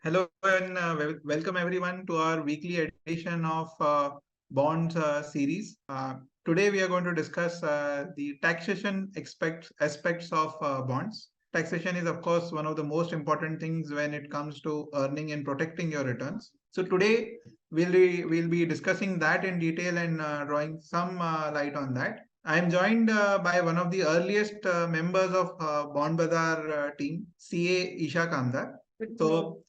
Hello and welcome everyone to our weekly edition of Bonds series. Today we are going to discuss the taxation aspects of bonds. Taxation is of course one of the most important things when it comes to earning and protecting your returns. So today we'll be discussing that in detail and drawing some light on that. I am joined by one of the earliest members of Bond Bazaar team, CA Isha Kamdar. So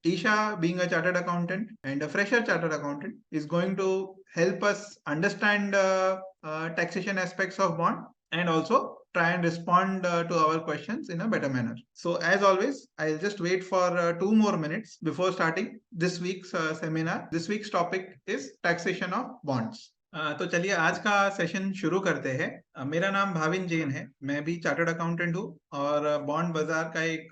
Isha, being a chartered accountant and a fresher chartered accountant, is going to help us understand taxation aspects of bond and also try and respond to our questions in a better manner. So, as always, I'll just wait for 2 more minutes before starting this week's seminar. This week's topic is taxation of bonds. तो चलिए आज का session शुरू करते हैं। मेरा नाम भाविन जैन है, मैं भी चार्टर्ड अकाउंटेंट हूँ और बॉन्ड बाजार का एक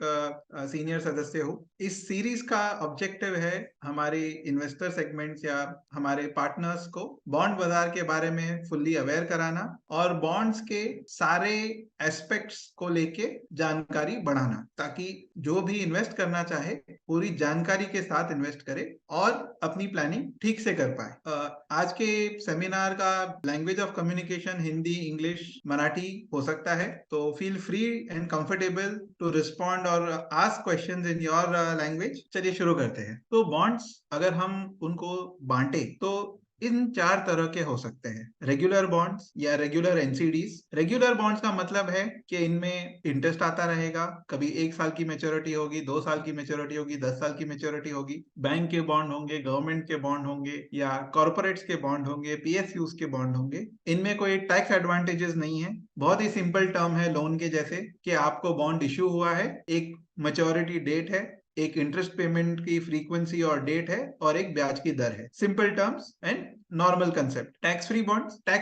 सीनियर सदस्य हूँ। इस सीरीज का ऑब्जेक्टिव है हमारे इन्वेस्टर सेगमेंट्स या हमारे पार्टनर्स को बॉन्ड बाजार के बारे में फुल्ली अवेयर कराना और बॉन्ड्स के सारे एस्पेक्ट्स को लेके जानकारी बढ़ाना, ताकि जो भी इन्वेस्ट करना चाहे पूरी जानकारी के साथ इन्वेस्ट करे और अपनी प्लानिंग ठीक से कर पाए। आज के सेमिनार का language of communication Hindi, English, Marathi हो सकता है, तो feel free and comfortable to respond और ask questions in your language. चलिए शुरू करते हैं। तो बॉन्ड्स अगर हम उनको बांटे तो इन 4 तरह के हो सकते हैं। रेगुलर बॉन्ड्स या रेगुलर एनसीडीज। रेगुलर बॉन्ड्स का मतलब है कि इनमें इंटरेस्ट आता रहेगा, कभी 1 साल की मैच्योरिटी होगी, 2 साल की मैच्योरिटी होगी, 10 साल की मैच्योरिटी होगी। बैंक के बॉन्ड होंगे, गवर्नमेंट के बॉन्ड होंगे या कॉर्पोरेट्स के बॉन्ड होंगे, पीएसयूज के बॉन्ड होंगे। इनमें कोई टैक्स एडवांटेजेस नहीं है। बहुत ही सिंपल टर्म है लोन के जैसे कि आपको बॉन्ड इश्यू हुआ है, एक मैच्योरिटी डेट है, एक इंटरेस्ट पेमेंट की फ्रीक्वेंसी और डेट है और एक ब्याज की दर है। Simple terms and normal concept. Tax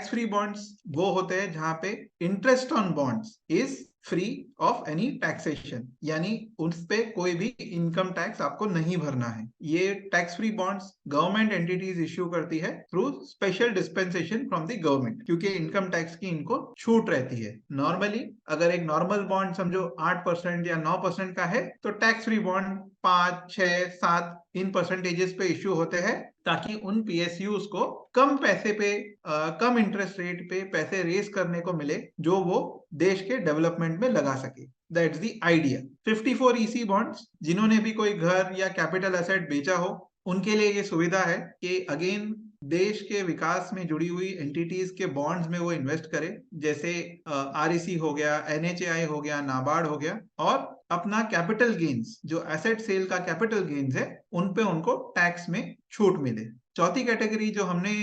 free bonds वो होते हैं जहां पे interest on bonds is free of any taxation, यानी उस पे कोई भी इनकम टैक्स आपको नहीं भरना है। ये tax free bonds government entities issue करती है through special dispensation from the government, क्योंकि इनकम टैक्स की इनको छूट रहती है। नॉर्मली अगर एक नॉर्मल बॉन्ड समझो 8% या 9% का है, तो टैक्स फ्री बॉन्ड 5, 6, 7 इन परसेंटेजेस पे इश्यू होते हैं, ताकि उन पीएसयूज को कम पैसे पे कम इंटरेस्ट रेट पे पैसे रेस करने को मिले जो वो देश के डेवलपमेंट में लगा सके। That's the idea. 54 EC bonds, जिन्होंने भी कोई घर या कैपिटल एसेट बेचा हो उनके लिए ये सुविधा है कि अगेन देश के विकास में जुड़ी हुई एंटिटीज के बॉन्ड्स में वो इन्वेस्ट करे, जैसे आरईसी हो गया, एनएचएआई हो गया, नाबार्ड हो गया, और अपना कैपिटल गेन्स जो एसेट सेल का कैपिटल गेन्स है उन पे उनको टैक्स में छूट मिले। चौथी कैटेगरी जो हमने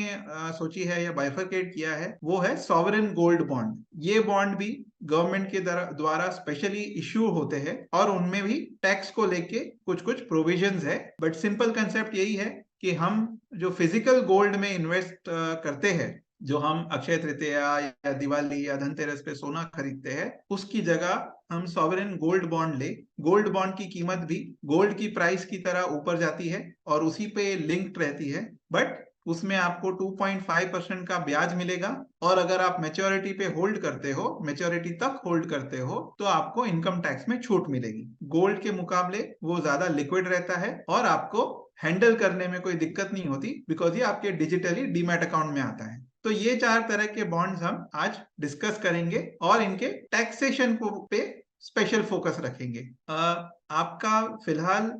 सोची है या बाइफरकेट किया है वो है सॉवरेन गोल्ड बॉन्ड। ये बॉन्ड भी गवर्नमेंट के द्वारा स्पेशली इश्यू होते हैं और उनमें भी टैक्स को लेके कुछ कुछ प्रोविजंस है, बट सिंपल कंसेप्ट यही है कि हम जो फिजिकल गोल्ड में इन्वेस्ट करते हैं, जो हम अक्षय तृतीया या दिवाली या धनतेरस पे सोना खरीदते हैं, उसकी जगह हम सॉवरेन गोल्ड बॉन्ड ले। गोल्ड बॉन्ड की कीमत भी गोल्ड की प्राइस की तरह ऊपर जाती है और उसी पे लिंक्ड रहती है, बट उसमें आपको 2.5% का ब्याज मिलेगा और अगर आप मैच्योरिटी पे होल्ड करते हो, मैच्योरिटी तक होल्ड करते हो, तो आपको इनकम टैक्स में छूट मिलेगी। गोल्ड के मुकाबले वो ज्यादा लिक्विड रहता है और आपको हैंडल करने में कोई दिक्कत नहीं होती, बिकॉज ये आपके डिजिटली डीमैट अकाउंट में आता है। तो ये 4 तरह के बॉन्ड्स हम आज डिस्कस करेंगे और इनके टैक्सेशन पे स्पेशल फोकस रखेंगे। आपका फिलहाल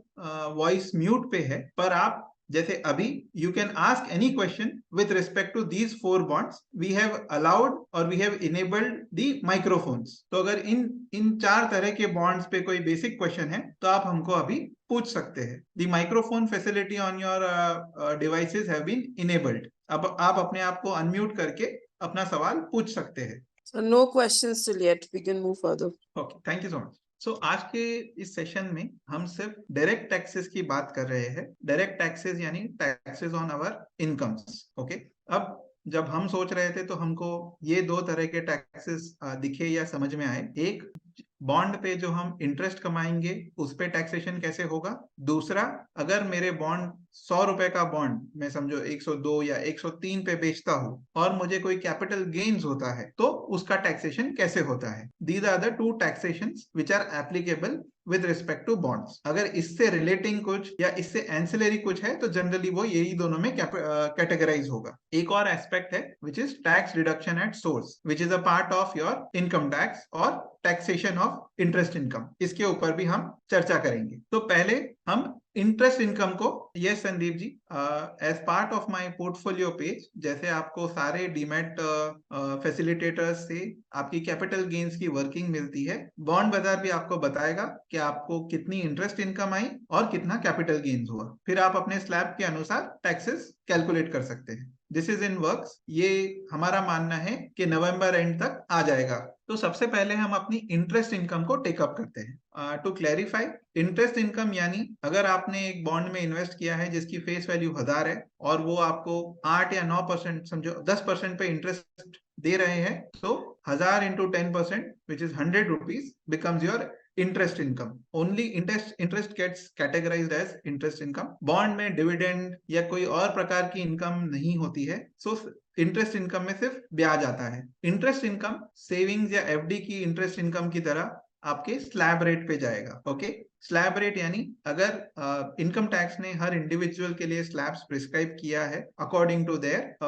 वॉइस म्यूट पे है, पर आप जैसे अभी you can ask any question with respect to these 4 bonds. We have allowed और we have enabled the microphones. तो अगर इन 4 तरह के बॉन्ड्स पे कोई बेसिक क्वेश्चन है तो आप हमको अभी पूछ सकते हैं। The microphone facility on your devices have been enabled. अब आप अपने आप को अनम्यूट करके अपना सवाल पूछ सकते हैं। So no questions till yet. We can move further. Okay, thank you so much. सो आज के इस सेशन में हम सिर्फ डायरेक्ट टैक्सेस की बात कर रहे हैं। डायरेक्ट टैक्सेस यानी taxes on our incomes. Okay, अब जब हम सोच रहे थे तो हमको ये 2 तरह के टैक्सेस दिखे या समझ में आए। एक, बॉन्ड पे जो हम इंटरेस्ट कमाएंगे उस पे टैक्सेशन कैसे होगा। दूसरा, अगर मेरे बॉन्ड 100 रुपए का बॉन्ड मैं समझो 102 या 103 पे बेचता हूँ और मुझे कोई कैपिटल गेन्स होता है तो उसका टैक्सेशन कैसे होता है। These are the 2 taxations which are applicable with respect to bonds. अगर इससे रिलेटिंग कुछ या इससे एंसिलरी कुछ है तो जनरली वो यही दोनों में कैटेगराइज होगा। एक और एस्पेक्ट है which is tax reduction at source, which is a part of your income tax और टैक्सेशन ऑफ इंटरेस्ट इनकम। इसके ऊपर भी हम चर्चा करेंगे। तो पहले हम इंटरेस्ट इनकम को, yes Sandeep ji, as part of my portfolio page, जैसे आपको सारे डीमैट फैसिलिटेटर्स से आपकी कैपिटल गेन्स की वर्किंग मिलती है, बॉन्ड बाजार भी आपको बताएगा कि आपको कितनी इंटरेस्ट इनकम आई और कितना कैपिटल गेन्स हुआ। फिर आप अपने स्लैब के अनुसार टैक्सेस कैलकुलेट कर सकते हैं। This is in works. ये हमारा मानना है कि नवंबर एंड तक आ जाएगा। तो सबसे पहले हम अपनी इंटरेस्ट इनकम को टेकअप करते हैं। टू क्लैरिफाई, इंटरेस्ट इनकम यानी अगर आपने एक बॉन्ड में इन्वेस्ट किया है जिसकी फेस वैल्यू 1000 है और वो आपको 8 या 9%, समझो 10% पे इंटरेस्ट दे रहे हैं, तो 1000 into 10% which is 100 rupees becomes your interest income. Only interest gets categorized as interest income. Bond में डिविडेंड या कोई और प्रकार की इनकम नहीं होती है, सो इंटरेस्ट इनकम में सिर्फ ब्याज आता है। इंटरेस्ट इनकम सेविंग्स या एफडी की इंटरेस्ट इनकम की तरह आपके स्लैब रेट पे जाएगा। ओके, स्लैब रेट यानी अगर इनकम टैक्स ने हर इंडिविजुअल के लिए स्लैब्स प्रिस्क्राइब किया है according to their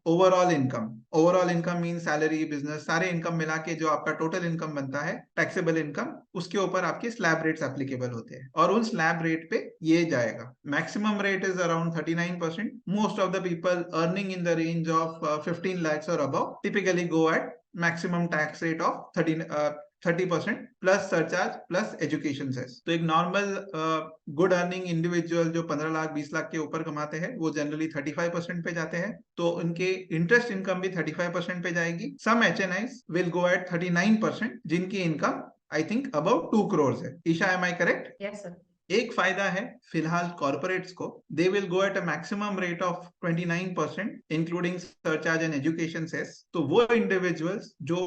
overall income. Overall income mean salary, business, सारे इनकम मिला के जो आपका टोटल इनकम बनता है, टैक्सेबल इनकम, उसके ऊपर आपके स्लैब रेट्स एप्लीकेबल होते हैं और उन स्लैब रेट पे ये जाएगा। Maximum rate is around 39%. Most of the people earning in the range of 15 lakhs or above typically go at maximum tax rate of 30% plus surcharge plus education cess. तो एक normal good earning individual जो 15 लाख 20 लाख के ऊपर कमाते हैं वो generally 35% पे जाते हैं, तो उनके इंटरेस्ट इनकम भी 35% पे जाएगी। Some HNIs will go at 39% जिनकी income I think about 2 crores है। Isha, am I correct? Yes sir. एक फायदा है फिलहाल कॉर्पोरेट्स को, they will go at a maximum rate of 29% including surcharge and education cess. तो वो इंडिविजुअल्स जो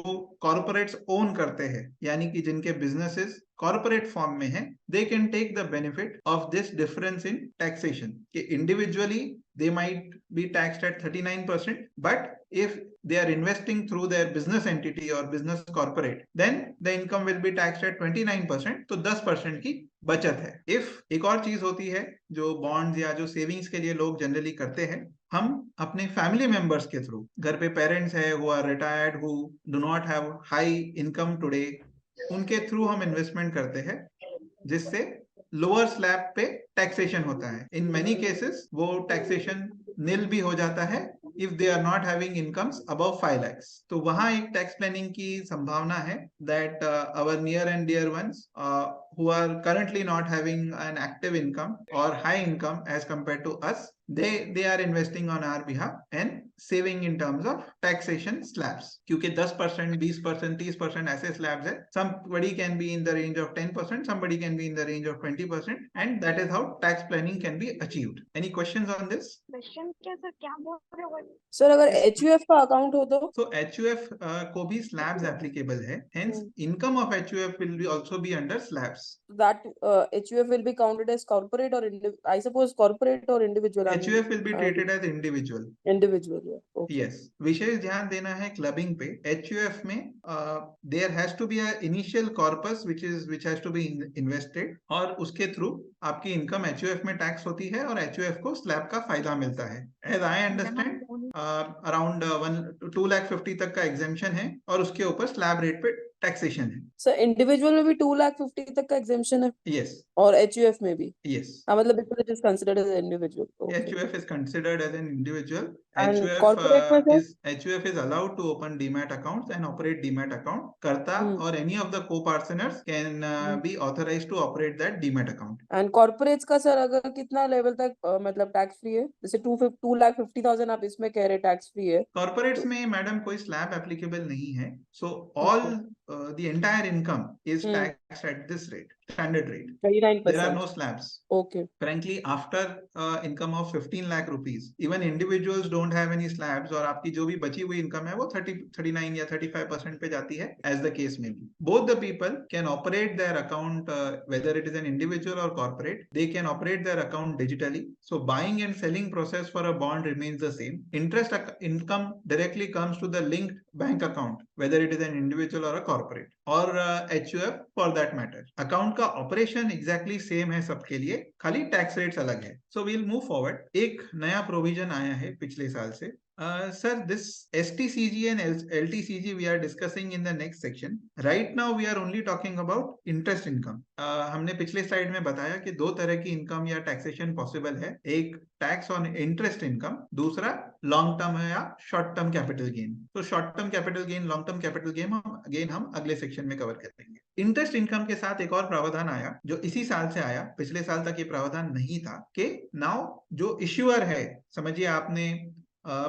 कॉर्पोरेट्स ओन करते हैं, यानी कि जिनके बिजनेसेस कॉर्पोरेट फॉर्म में है, they can take the benefit of this difference in taxation. कि individually they might be taxed at 39%, but if they are investing through their business entity or business corporate, then the income will be taxed at 29%, तो 10% की बचत है। If एक और चीज होती है जो बॉन्ड्स या जो सेविंग्स के लिए लोग जनरली करते हैं, हम अपने फैमिली मेंबर्स के थ्रू, घर पे पेरेंट्स है who are retired, who do not have high income today, उनके थ्रू हम इन्वेस्टमेंट करते हैं जिससे लोअर स्लैब पे टैक्सेशन होता है। इन मेनी केसेस वो टैक्सेशन नील भी हो जाता है if they are not having incomes above 5 lakhs। तो वहां एक टैक्स प्लानिंग की संभावना है that our near and dear ones who are currently not having an active income or high income as compared to us, they are investing on our behalf and saving in terms of taxation slabs। क्योंकि 10%, 20%, 30% ऐसे slabs है, somebody can be in the range of 10%, somebody can be in the range of 20%, and that is how tax planning can be achieved। Any questions on this? Question क्या sir, क्या बोल रहे हो? Sir अगर HUF का account हो तो? So HUF को भी slabs applicable है, hence income of HUF will be also be under slabs। That HUF will be counted as corporate or I suppose corporate or individual? HUF will be treated as individual। Individual, yeah. Okay. Yes, विशेष ध्यान देना है clubbing पे। HUF में there has to be a initial corpus which has to be invested और उसके through आपकी income HUF में tax होती है और HUF को स्लैब का फायदा मिलता है। As I understand, अराउंड 2,50,000 तक का एग्जेम्पशन है और उसके ऊपर स्लैब रेट पे टैक्सेशन है। सर इंडिविजुअल में भी 2,50,000 तक का एग्जेम्पशन है? Yes, और HUF में भी? yes, हाँ, मतलब because it is considered as an individual. Okay. HUF is considered as an individual। And corporate में sir? HUF is allowed to open demat accounts and operate demat account। कर्ता or any of the co-partners can be authorized to operate that demat account। And corporates का sir अगर कितना level तक मतलब tax free है? जैसे 2,50,000 आप इसमें कह रहे टैक्स फ्री है। कॉर्पोरेट्स में मैडम कोई स्लैब एप्लीकेबल नहीं है, so all the entire income is taxed at this rate, standard rate. 39%. There are no slabs। Okay. Frankly, after income of 15 lakh rupees, even individuals don't have any slabs और आपकी जो भी बची हुई income है वो 39 या 35% पे जाती है, as the case may be। Both the people can operate their account, whether it is an individual or corporate, they can operate their account digitally। So buying and selling process for a bond remains the same। Interest income directly comes to the linked bank account, whether it is an individual or a corporate। और HUF for that matter. Account का operation exactly same है सबके लिए, खाली tax rates अलग है। So we'll move forward. एक नया प्रोविजन आया है पिछले साल से। Sir, this STCG and LTCG we are discussing in the next section. Right now we are only talking about interest income. हमने पिछले स्लाइड में बताया कि दो तरह की इनकम या टैक्सेशन पॉसिबल है, एक टैक्स ऑन इंटरेस्ट इनकम, दूसरा लॉन्ग टर्म या शॉर्ट टर्म कैपिटल गेन। तो short term capital gain, long term capital gain हम अगले सेक्शन में कवर करेंगे। इंटरेस्ट इनकम के साथ एक और प्रावधान आया जो इसी साल से आया, पिछले साल तक ये प्रावधान नहीं था, कि नाउ जो इश्यूअर है, समझिए आपने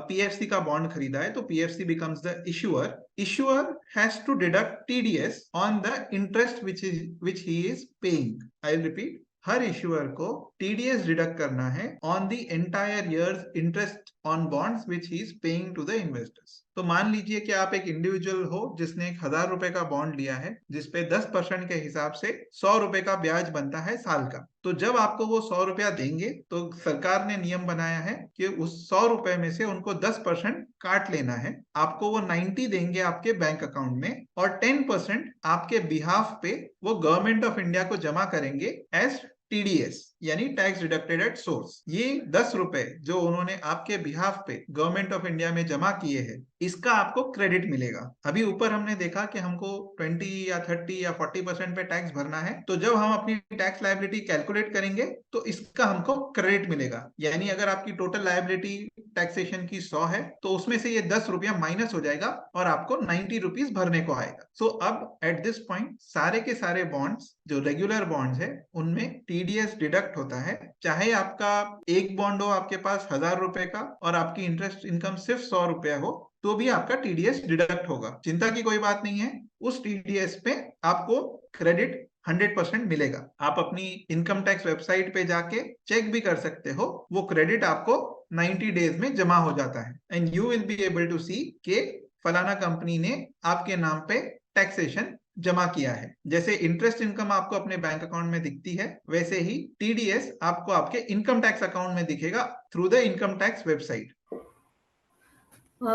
PFC का बॉन्ड खरीदा है, तो PFC becomes the issuer. Issuer has to deduct TDS on the interest which he is paying. I'll repeat. हर इश्यूअर को TDS डिडक्ट करना है on the entire year's interest on bonds which he is paying to the investors. तो मान लीजिए कि आप एक इंडिविजुअल हो जिसने 1,000 रुपए का बॉन्ड लिया है, जिसपे 10% के हिसाब से 100 रुपए का ब्याज बनता है साल का। तो जब आपको वो 100 रुपया देंगे तो सरकार ने नियम बनाया है कि उस 100 रुपए में से उनको 10% काट लेना है। आपको वो 90 देंगे आपके बैंक अकाउंट में, और 10% आपके बिहाफ पे वो गवर्नमेंट ऑफ इंडिया को जमा करेंगे एज TDS, यानी टैक्स डिडक्टेड एट सोर्स। ये 10 रुपए जो उन्होंने आपके बिहाफ पे गवर्नमेंट ऑफ इंडिया में जमा किए हैं, इसका आपको क्रेडिट मिलेगा। अभी ऊपर हमने देखा कि हमको 20 या 30 या 40% पे टैक्स भरना है, तो जब हम अपनी टैक्स लायबिलिटी कैलकुलेट करेंगे तो इसका हमको क्रेडिट मिलेगा। यानी अगर आपकी टोटल लायबिलिटी टैक्सेशन की 100 है, तो उसमें से ये 10 रुपया माइनस हो जाएगा और आपको 90 रुपीज भरने को आएगा। सो अब एट दिस पॉइंट सारे के सारे बॉन्ड्स जो रेगुलर बॉन्ड्स है उनमें TDS डिडक्ट होता है, चाहे आपका एक बॉन्ड हो आपके पास 1,000 रुपए का और आपकी इंटरेस्ट इनकम सिर्फ 100 रुपया हो, तो भी आपका TDS डिडक्ट होगा। चिंता की कोई बात नहीं है, उस TDS पे आपको क्रेडिट 100% मिलेगा। आप अपनी इनकम टैक्स वेबसाइट पे जाके चेक भी कर सकते हो, वो क्रेडिट आपको 90 डेज में जमा हो जाता है, and you will be able to see के फलाना कंपनी ने आपके नाम पे टैक्सेशन जमा किया है। जैसे इंटरेस्ट इनकम आपको अपने बैंक अकाउंट में दिखती है, वैसे ही TDS आपको आपके इनकम टैक्स अकाउंट में दिखेगा through the income tax website.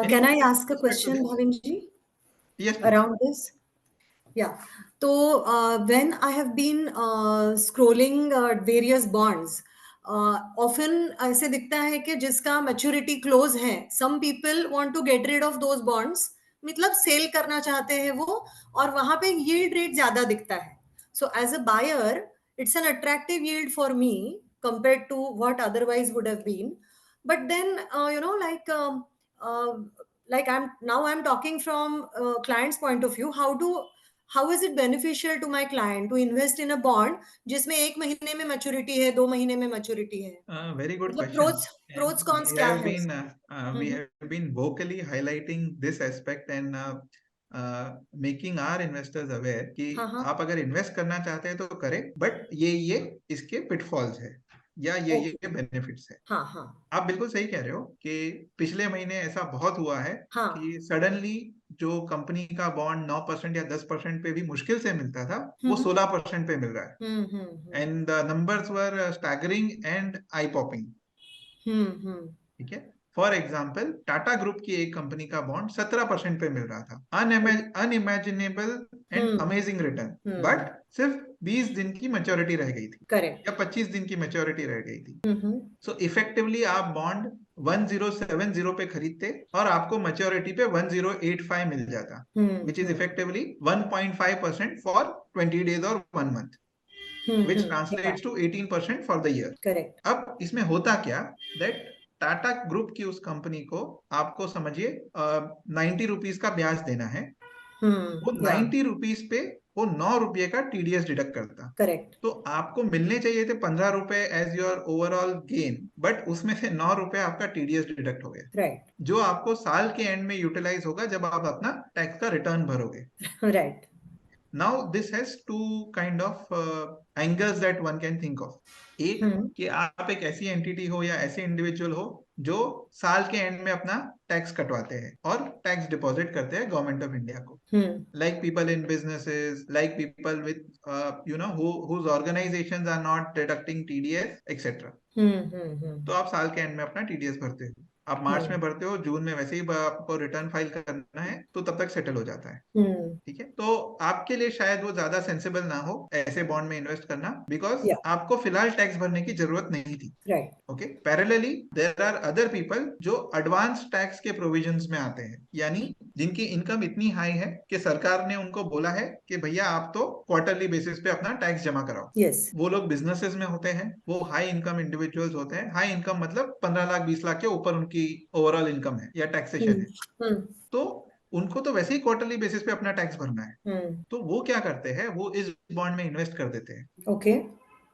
Can I ask a question, Bhavin ji? Yes, please. Around this? Yeah. So when I have been scrolling various bonds, often ऐसे दिखता है कि जिसका maturity close है, some people want to get rid of those bonds, मतलब cell करना चाहते हैं वो, और वहां पे yield rate ज्यादा दिखता है. So as a buyer, it's an attractive yield for me compared to what otherwise would have been. But then like I'm talking from client's point of view. How is it beneficial to my client to invest in a bond जिसमें 1 महीने में maturity है, 2 महीने में maturity है? Very good मतलब question. pros cons क्या है? We have been vocally highlighting this aspect and making our investors aware कि आप अगर इन्वेस्ट करना चाहते हैं तो करें, बट ये इसके पिटफॉल्स है या ये बेनिफिट्स है। आप बिल्कुल सही कह रहे हो कि पिछले महीने ऐसा बहुत हुआ है कि सडनली जो कंपनी का बॉन्ड 9% या 10% पे भी मुश्किल से मिलता था, वो 16% पे मिल रहा है, and the numbers were staggering and I popping. ठीक है, फॉर एग्जाम्पल टाटा ग्रुप की एक कंपनी का बॉन्ड 17% पे मिल रहा था, unimaginable and amazing return, but सिर्फ 20 दिन की मैच्योरिटी रह गई थी, करेक्ट, या 25 दिन की मैच्योरिटी रह गई थी। सो इफेक्टिवली आप बॉन्ड 1070 पे खरीदते और आपको मैच्योरिटी पे 1085 मिल जाता, which is effectively 1.5% for 20 days और 1 month, which translates to 18% for the year. Correct. अब इसमें होता क्या, दैट टाटा ग्रुप की उस कंपनी को आपको समझिए 90 रुपीज का ब्याज देना है, वो 90 रुपीज पे वो 9 रुपये का TDS डिडक्ट करता। करेक्ट। तो आपको मिलने चाहिए थे 15 रुपए as your overall gain, but उसमें से 9 रुपए आपका TDS डिडक्ट हो गया, राइट, जो आपको साल के एंड में यूटिलाइज होगा जब आप अपना टैक्स का रिटर्न भरोगे। Right. Now this has two kind of angles that one can think of. एक कि आप एक ऐसी एंटिटी हो या ऐसे इंडिविजुअल हो जो साल के एंड में अपना टैक्स कटवाते हैं और टैक्स डिपॉजिट करते हैं गवर्नमेंट ऑफ इंडिया को, like people in businesses, like people with whose organizations are not deducting TDS, etc. तो आप साल के एंड में अपना TDS भरते हो। आप मार्च में भरते हो, जून में वैसे ही आपको रिटर्न फाइल करना है तो तब तक सेटल हो जाता है। ठीक है, तो आपके लिए शायद वो ज्यादा सेंसिबल ना हो ऐसे बॉन्ड में इन्वेस्ट करना, बिकॉज आपको फिलहाल टैक्स भरने की जरूरत नहीं थी। Right. Okay, parallelly there are other people जो एडवांस टैक्स के प्रोविजंस में आते हैं, यानी जिनकी इनकम इतनी हाई है कि सरकार ने उनको बोला है कि भैया आप तो क्वार्टरली बेसिस पे अपना टैक्स जमा कराओ। यस। वो लोग बिजनेसेस में होते हैं, वो हाई इनकम इंडिविजुअल्स होते हैं। हाई इनकम मतलब 15 लाख 20 लाख के ऊपर उनकी ओवरऑल इनकम है या टैक्सेशन है। तो उनको तो वैसे ही क्वार्टरली बेसिस पे अपना टैक्स भरना है। तो वो क्या करते हैं, वो इस बॉन्ड में इन्वेस्ट कर देते हैं। ओके।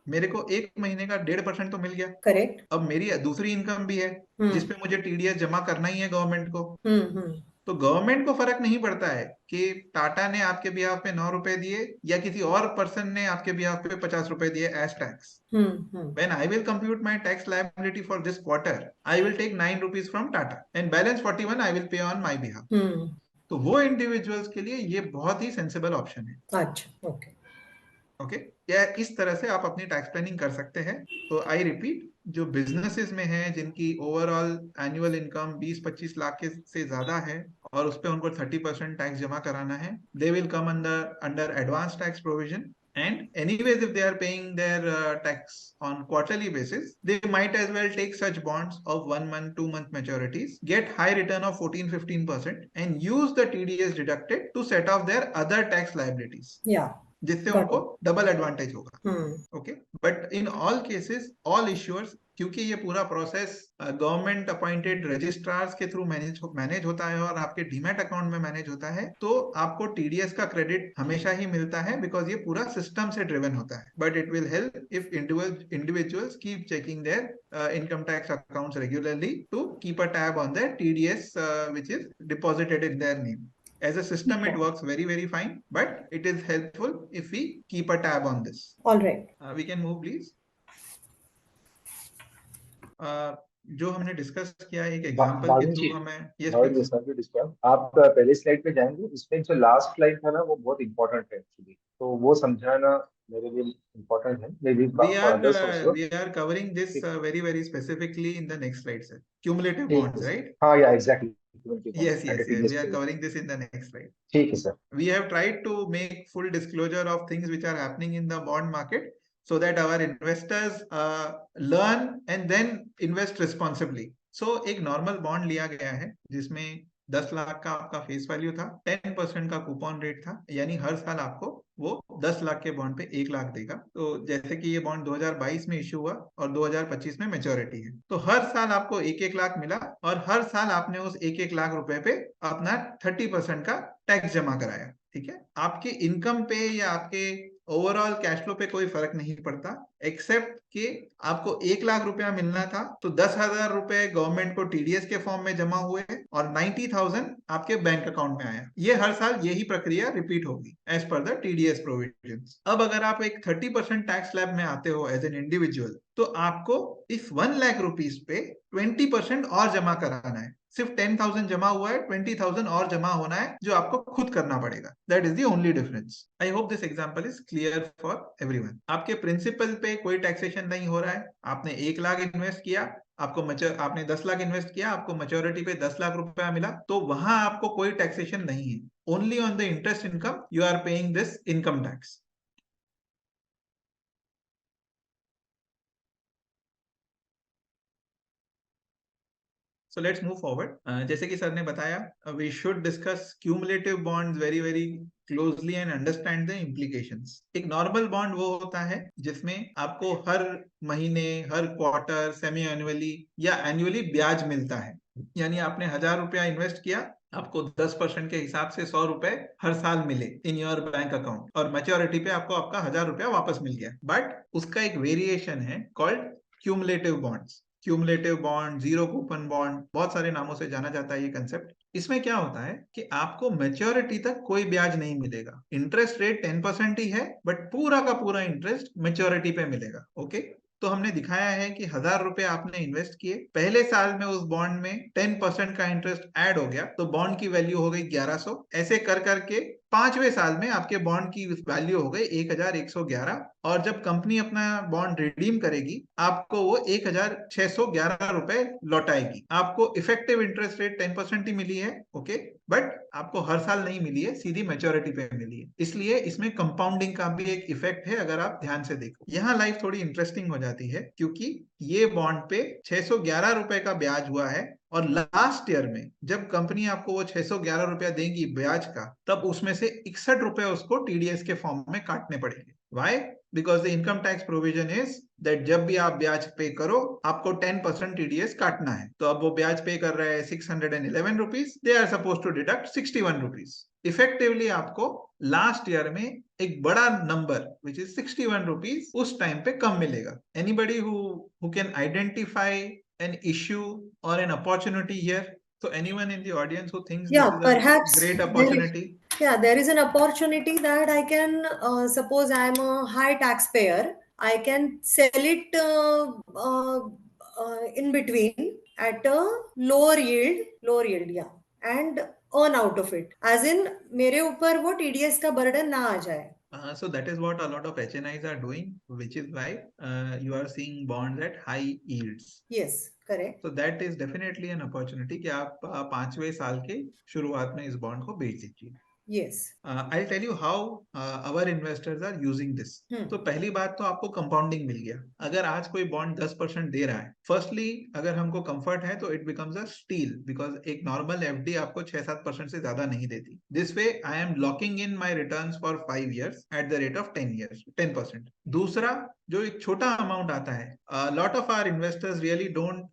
मेरे को एक महीने का 1.5% तो मिल गया। करेक्ट। अब मेरी दूसरी इनकम भी है जिसपे मुझे टीडीएस जमा करना ही है गवर्नमेंट को। तो गवर्नमेंट को फर्क नहीं पड़ता है कि टाटा ने आपके बिहाफ पे 9 रुपए दिए या किसी और पर्सन ने आपके बिहाफ पे 50 रुपए दिए as tax. When I will compute my tax liability for this quarter, I will take 9 rupees from Tata and balance 41 I will pay on my behalf. तो वो इंडिविजुअल्स के लिए ये बहुत ही सेंसिबल ऑप्शन है। अच्छा, ओके। ओके, क्या इस तरह से आप अपनी टैक्स प्लानिंग कर सकते हैं। तो आई रिपीट, जो बिजनेसेस में है जिनकी ओवरऑल एनुअल इनकम 20-25 लाख के से ज्यादा है और उस पर उनको 30% टैक्स जमा कराना है, they will come under advance tax provision. And anyways, if they are paying their tax on quarterly basis, they might as well take such bonds of 1 month, 2 month maturities, get high return of 14-15% and use the TDS deducted to set off their other tax liabilities. Yeah. जिससे उनको double advantage होगा। Okay, but in all cases all issuers, क्योंकि ये पूरा process government appointed registrars के through manage होता है और आपके डीमैट अकाउंट में मैनेज होता है, तो आपको टीडीएस का क्रेडिट हमेशा ही मिलता है बिकॉज ये पूरा सिस्टम से ड्रिवन होता है। But it will help if individuals keep checking their income tax accounts regularly to keep a tab on their TDS which is deposited in their name. As a system, it works very, very fine, but it is helpful if we keep a tab on this. All right. We can move, please. जो हमने discuss किया एक example के through हमें, आप पहले slide पे जाएंगे, इसमें जो लास्ट स्लाइड था ना वो बहुत इंपॉर्टेंट है एक्चुअली, तो वो समझाना मेरे लिए इम्पोर्टेंट है। We are covering this very, very specifically in the next slide, sir. Cumulative bonds, right? हाँ, yeah, exactly. Yes. We are covering this in the next slide. ठीक है sir. We have tried to make full disclosure of things which are happening in the bond market so that our investors learn and then invest responsibly. So एक normal bond लिया गया है जिसमें 10 लाख का आपका face value था, 10% का coupon rate था, यानी हर साल आपको वो 10 लाख के बॉन्ड पे 1 लाख देगा। तो जैसे कि ये बॉन्ड 2022 में इश्यू हुआ और 2025 में मैच्योरिटी है, तो हर साल आपको 1-1 लाख मिला और हर साल आपने उस 1-1 लाख रुपए पे अपना 30% का टैक्स जमा कराया। ठीक है, आपके इनकम पे या आपके ओवरऑल कैश फ्लो पे कोई फर्क नहीं पड़ता, एक्सेप्ट कि आपको 1 लाख रुपया मिलना था तो 10,000 रुपए गवर्नमेंट को टीडीएस के फॉर्म में जमा हुए और 90,000 आपके बैंक अकाउंट में आया। ये हर साल यही प्रक्रिया रिपीट होगी as per the TDS provisions. अब अगर आप एक 30% टैक्स स्लैब में आते हो एज एन इंडिविजुअल, तो आपको इस 1 लाख रुपीस पे 20% और जमा कराना है। सिर्फ 10,000 जमा हुआ है, 20,000 और जमा होना है जो आपको खुद करना पड़ेगा। That is the only difference. I hope this example is clear for everyone. आपके प्रिंसिपल पे कोई टैक्सेशन नहीं हो रहा है। आपने 1 लाख इन्वेस्ट किया, आपने 10 लाख इन्वेस्ट किया, आपको मैच्योरिटी पे 10 लाख रुपया मिला, तो वहां आपको कोई टैक्सेशन नहीं है। Only on the interest income you are paying this income tax. So let's move forward. जैसे कि सर ने बताया, we should discuss cumulative bonds very, very closely and understand the implications. एक नॉर्मल बॉन्ड वो होता है जिसमें आपको हर महीने, हर क्वार्टर, सेमी एनुअली या एनुअली ब्याज मिलता है। यानी आपने 1,000 रुपया इन्वेस्ट किया, आपको 10% के हिसाब से 100 रुपए हर साल मिले इन योर बैंक अकाउंट और मैच्योरिटी पे आपको आपका 1,000 रुपया वापस मिल गया। बट उसका एक वेरिएशन है called cumulative bonds. Cumulative bond, zero coupon bond, बहुत सारे नामों से जाना जाता है ये कंसेप्ट। इसमें क्या होता है कि आपको मैच्योरिटी तक कोई ब्याज नहीं मिलेगा। इंटरेस्ट रेट 10% ही है, बट पूरा का पूरा इंटरेस्ट मैच्योरिटी पे मिलेगा। ओके, तो हमने दिखाया है कि 1,000 रुपए आपने इन्वेस्ट किए, पहले साल में उस बॉन्ड में 10% का इंटरेस्ट ऐड हो गया, तो बॉन्ड की वैल्यू हो गई 1,100। ऐसे कर करके 5वें साल में आपके बॉन्ड की वैल्यू हो गई 1111, और जब कंपनी अपना बॉन्ड रिडीम करेगी आपको वो 1611 रुपए लौटाएगी। आपको इफेक्टिव इंटरेस्ट रेट 10% ही मिली है, ओके, बट आपको हर साल नहीं मिली है, सीधी मैच्योरिटी पे मिली है, इसलिए इसमें कंपाउंडिंग का भी एक इफेक्ट है। अगर आप ध्यान से देखो, यहाँ लाइफ थोड़ी इंटरेस्टिंग हो जाती है, क्योंकि ये बॉन्ड पे 611 रुपए का ब्याज हुआ है, और लास्ट ईयर में जब कंपनी आपको वो 611 रुपया देगी ब्याज का, तब उसमें से 61 रुपए उसको टीडीएस के फॉर्म में काटने पड़ेंगे। Why? Because the income tax provision is that जब भी आप ब्याज पे करो आपको 10% टीडीएस काटना है। तो अब वो ब्याज पे कर रहे हैं 611 rupees, they are suppose to deduct 61 rupees. Effectively आपको लास्ट ईयर में एक बड़ा नंबर विच इज 61 रुपीज उस टाइम पे कम मिलेगा। Anybody who can identify an issue or an opportunity here? So anyone in the audience who thinks Yeah, this is perhaps a great opportunity? there is an opportunity that I can suppose I am a high taxpayer. I can sell it in between at a lower yield, yeah, and earn out of it. As in, मेरे ऊपर वो TDS का burden ना आ जाए. So that is what a lot of HNIs are doing, which is why you are seeing bonds at high yields. Yes, correct. So that is definitely an opportunity कि आप 5वें साल के शुरुआत में इस बॉन्ड को बेच दीजिए। Yes. I'll tell you how our investors are using this. तो पहली बात तो आपको कंपाउंडिंग मिल गया। अगर आज कोई बॉन्ड 10% दे रहा है, फर्स्टली अगर हमको कंफर्ट है तो it becomes a steal, because एक नॉर्मल एफडी आपको 6-7% से ज्यादा नहीं देती। This way I am locking in my returns for 5 years at the rate of 10%। दूसरा, जो एक छोटा अमाउंट आता है, lot of our investors really don't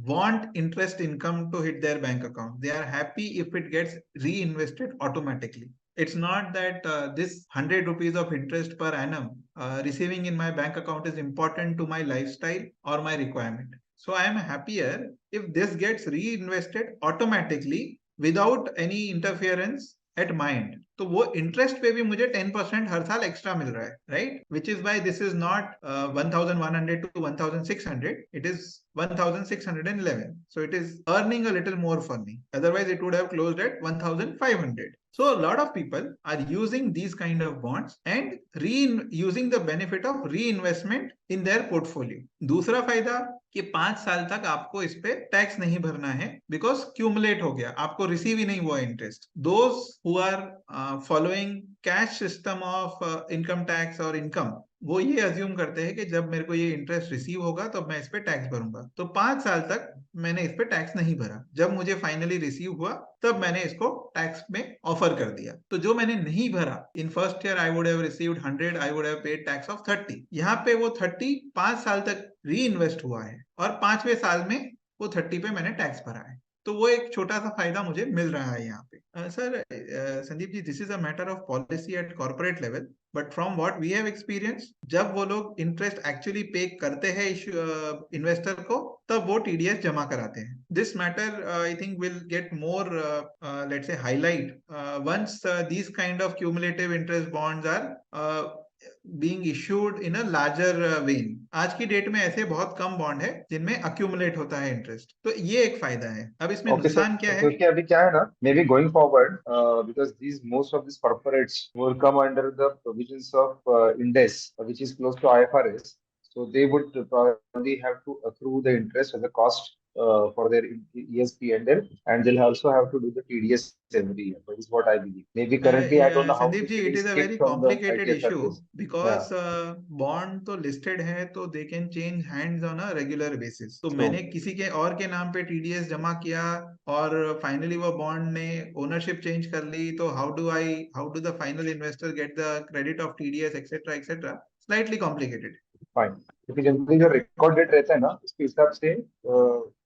want interest income to hit their bank account. They are happy if it gets reinvested automatically. It's not that this 100 rupees of interest per annum receiving in my bank account is important to my lifestyle or my requirement. So I am happier if this gets reinvested automatically without any interference at my end. तो वो interest पे भी मुझे 10% हर साल extra मिल रहा है, right? Which is why this is not 1100 to 1600, it is 1611. So it is earning a little more for me. Otherwise it would have closed at 1500. So a lot of people are using these kind of bonds and using the benefit of reinvestment in their portfolio. दूसरा फायदा कि 5 साल तक आपको इस पे tax नहीं भरना है, बिकॉज क्यूमुलेट हो गया, आपको रिसीव ही नहीं हुआ interest. Those who are following cash system of income tax और इनकम, वो ये अज्यूम करते हैं कि जब मेरे को ये इंटरेस्ट रिसीव होगा तो मैं इस पे टैक्स भरूंगा। तो 5 साल तक मैंने इस पे टैक्स नहीं भरा। जब मुझे फाइनली रिसीव हुआ तब मैंने इसको टैक्स में ऑफर कर दिया। तो जो मैंने नहीं भरा, in first year I would have received 100, I would have paid tax of 30। यहाँ पे वो 30 5 साल तक री इन्वेस्ट हुआ है, और 5वें साल में वो 30 पे मैंने टैक्स भरा है। तो वो एक छोटा सा फायदा मुझे मिल रहा है यहाँ पे। Sir Sandeep ji, this is a matter of policy at corporate level, but from what we have experience, जब वो लोग इंटरेस्ट एक्चुअली पे करते हैं इन्वेस्टर को, तब वो टीडीएस जमा कराते हैं। This matter I think will get more let's say highlight once these kind of cumulative interest bonds are being issued in a larger vein. आज की डेट में ऐसे बहुत कम बॉन्ड है जिनमें अक्यूमुलेट होता है इंटरेस्ट। तो ये एक फायदा है। अब इसमें नुकसान क्या है? क्योंकि अभी क्या है ना, may be going forward, because these most of this corporates will come under the provisions of Ind AS, which is close to IFRS. So they would probably have to accrue the interest as a cost for their ESP&L, and they'll also have to do the TDS every year. That is what I believe. Maybe currently I don't know how Sandeep ji, it is a very complicated issue because bond तो listed है, तो they can change hands on a regular basis. तो मैंने किसी के और के नाम पे TDS जमा किया और फाइनली वो बॉन्ड ने ओनरशिप चेंज कर ली, तो how do the final investor get the credit of TDS etc. Slightly complicated. Fine, क्योंकि जनरली जो रिकॉर्ड डेट रहता है ना, उसके हिसाब से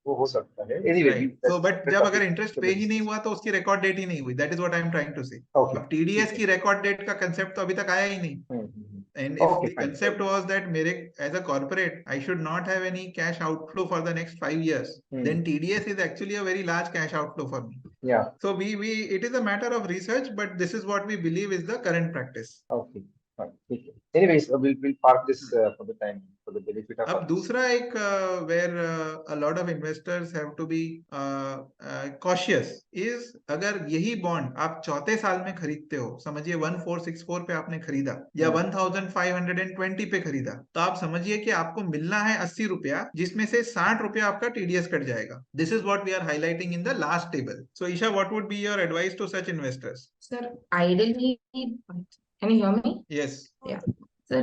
वो हो सकता है। एनीवे, सो बट जब अगर इंटरेस्ट पे ही नहीं हुआ तो उसकी रिकॉर्ड डेट ही नहीं हुई। That is what I am trying to say. अब टीडीएस की रिकॉर्ड डेट का कांसेप्ट तो अभी तक आया ही नहीं। And if the concept was that मेरे as a corporate I should not have any cash outflow for the next 5 years, then TDS is actually a very large cash outflow for me. So we it is a matter of research, but this is what we believe is the current practice. Okay, fine, ठीक है। Anyways, we'll park this for the time, for the benefit of अब others. दूसरा एक where a lot of investors have to be cautious is, अगर यही bond आप चौथे साल में खरीदते हो, समझिए 1464 पे आपने खरीदा या 1520 पे खरीदा, तो आप समझिए कि आपको मिलना है 80 रुपया, जिसमें से 60 रुपया आपका टीडीएस कट जाएगा. This is what we are highlighting in the last table. So Isha, what would be your advice to such investors? Sir, ideally, can you hear me? Yes. Yeah. Sir,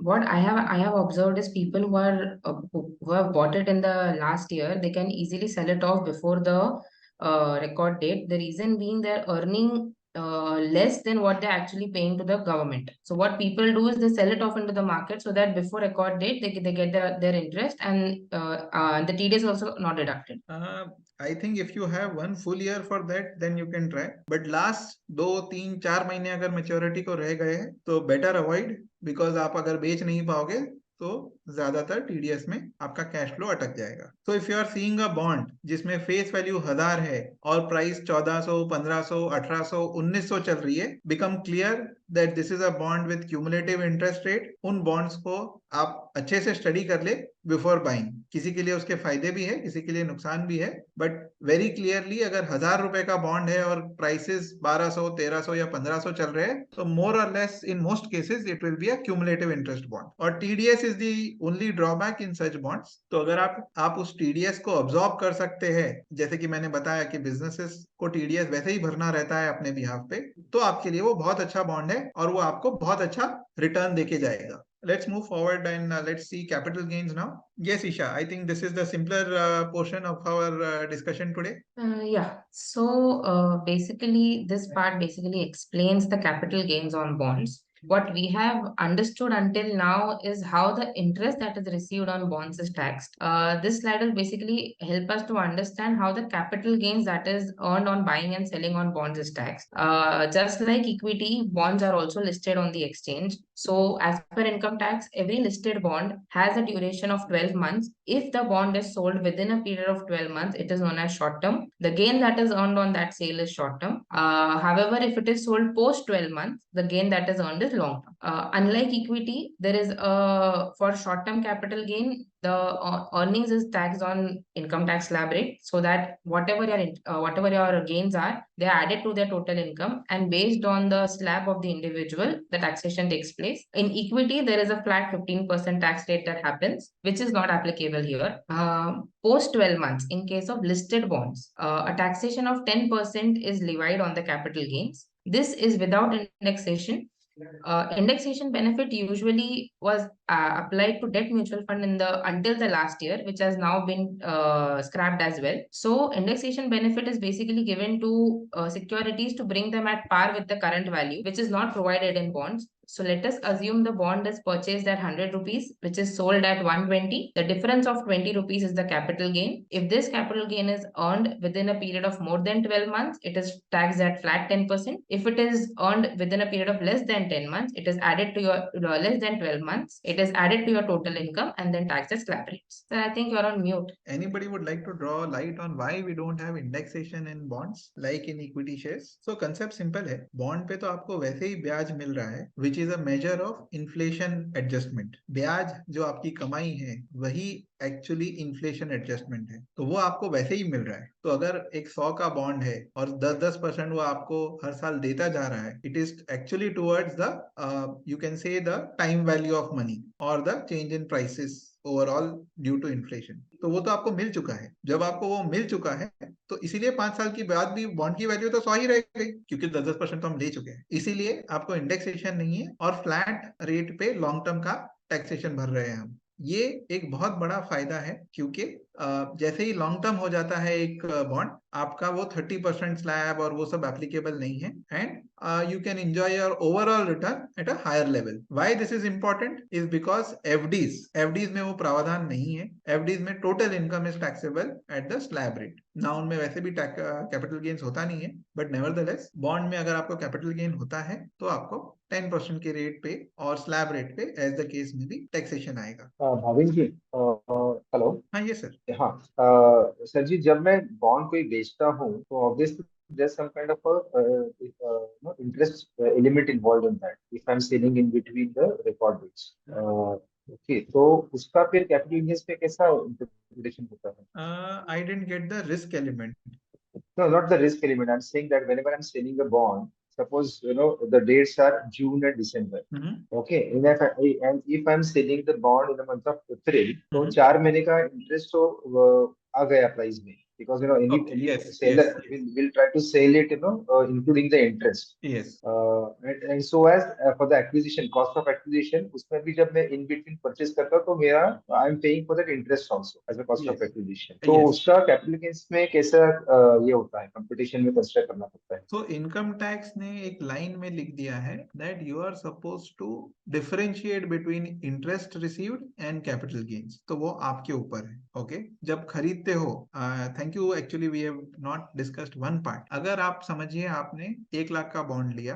what I have observed is people who are who have bought it in the last year, they can easily sell it off before the record date. The reason being they're earning less than what they're actually paying to the government. So what people do is they sell it off into the market so that before record date they get their interest, and the TDS is also not deducted. I think if you have 1 full year for that, then you can try. But last 2, 3, 4 महीने अगर maturity को रह गए हैं तो better avoid, because आप अगर बेच नहीं पाओगे तो ज्यादातर टीडीएस में आपका कैश फ्लो अटक जाएगा. So if you are seeing a bond जिसमें फेस वैल्यू 1000 है और प्राइस 1400, 1500, 1800, 1900 चल रही है, become clear that this is a bond with cumulative interest rate. उन बॉन्ड्स को आप अच्छे से स्टडी कर ले बिफोर बाइंग. किसी के लिए उसके फायदे भी है, किसी के लिए नुकसान भी है, बट वेरी क्लियरली अगर 1000 रुपए का बॉन्ड है और प्राइसेस 1200, 1300 या 1500 चल रहे हैं, तो मोर और less in most cases it will be a cumulative interest bond. और TDS is the only drawback in such bonds. तो अगर आप उस टीडीएस को अब्सॉर्ब कर सकते हैं, जैसे कि मैंने बताया कि बिजनेसेस को टीडीएस वैसे ही भरना रहता है अपने बिहाफ पे, तो आपके लिए वो बहुत अच्छा बॉन्ड है और वो आपको बहुत अच्छा रिटर्न देके जाएगा. Let's move forward and let's see capital gains now. Yes, Isha, I think this is the simpler portion of our discussion today. Yeah. So basically, this part basically explains the capital gains on bonds. What we have understood until now is how the interest that is received on bonds is taxed. This slide will basically help us to understand how the capital gains that is earned on buying and selling on bonds is taxed. Just like equity, bonds are also listed on the exchange. So as per income tax, every listed bond has a duration of 12 months. If the bond is sold within a period of 12 months, it is known as short term. The gain that is earned on that sale is short term. However, if it is sold post 12 months, the gain that is earned is long term. Unlike equity, there is for short term capital gain, the earnings is taxed on income tax slab rate, so that whatever your gains are, they are added to their total income, and based on the slab of the individual, the taxation takes place. In equity, there is a flat 15% tax rate that happens, which is not applicable here. Post 12 months, in case of listed bonds, a taxation of 10% is levied on the capital gains. This is without indexation. Indexation benefit usually was applied to debt mutual fund until the last year, which has now been scrapped as well. So indexation benefit is basically given to securities to bring them at par with the current value, which is not provided in bonds. So let us assume the bond is purchased at 100 rupees, which is sold at 120. The difference of 20 rupees is the capital gain. If this capital gain is earned within a period of more than 12 months, it is taxed at flat 10%. If it is earned within a period of less than 10 months, it is added to your less than 12 months. It is added to your total income and then taxed as slab rates. So I think you're on mute. Anybody would like to draw light on why we don't have indexation in bonds like in equity shares? So concept simple है. Bond पे तो आपको वैसे ही ब्याज मिल रहा है, which is a measure of inflation adjustment. ब्याज जो आपकी कमाई है वही एक्चुअली इन्फ्लेशन एडजस्टमेंट है, तो वो आपको वैसे ही मिल रहा है. तो अगर एक 100 का बॉन्ड है और 10% वो आपको हर साल देता जा रहा है, it is actually towards the you can say the time value of money और the change in prices overall due to inflation. तो वो तो आपको मिल चुका है. जब आपको वो मिल चुका है तो इसीलिए 5 साल के बाद भी बॉन्ड की वैल्यू तो 100 ही रह गई, क्योंकि 10% तो हम ले चुके हैं. इसीलिए आपको इंडेक्सेशन नहीं है और फ्लैट रेट पे लॉन्ग टर्म का टैक्सेशन भर रहे हैं हम. ये एक बहुत बड़ा फायदा है, क्योंकि जैसे ही लॉन्ग टर्म हो जाता है एक बॉन्ड, आपका वो 30% स्लैब और वो सब एप्लीकेबल नहीं है, and you can enjoy your overall return at a higher level. Why this is important is because FDs में वो प्रावधान नहीं है. एफडीज में total income is taxable at the slab rate. ना उनमें वैसे भी कैपिटल गेन्स होता नहीं है, बट नेवरदलेस बॉन्ड में अगर आपको कैपिटल गेन होता है तो आपको 10% के रेट पे और स्लैब रेट पे एज द केस में भी टैक्सेशन आएगा. भाविन जी, हेलो. हाँ, ये सर. हाँ, सर जी, जब मैं बॉन्ड कोई बेचता हूँ तो obviously there's some kind of a interest element involved in that if I'm selling in between the record dates. Okay, तो उसका फिर कैपिटल गेन्स पे कैसा इंटरप्रिटेशन होता है? I didn't get the risk element. No, not the risk element. I'm saying that whenever I'm selling a bond, suppose the dates are June and December. Okay, and if I'm selling the bond in the month of April, तो 4 महीने का interest तो आ गया price में, because any Yes, seller yes. will try to sell it including the interest. Yes. And so as for the acquisition, cost of acquisition, उसमें भी जब मैं in between purchase करता हूँ तो मेरा I'm paying for that interest also as a cost of Yes. acquisition. तो Yes. उसका कैपिटल गेन्स में कैसा ये होता है, कंपटीशन में कंसिडर करना पड़ता है? So इनकम टैक्स ने एक लाइन में लिख दिया है that you are supposed to differentiate between interest received and capital gains. तो वो आपके ऊपर है. ओके, जब खरीदते हो, thank you, actually we have not discussed one part. अगर आप समझिए आपने 1 लाख का बॉन्ड लिया,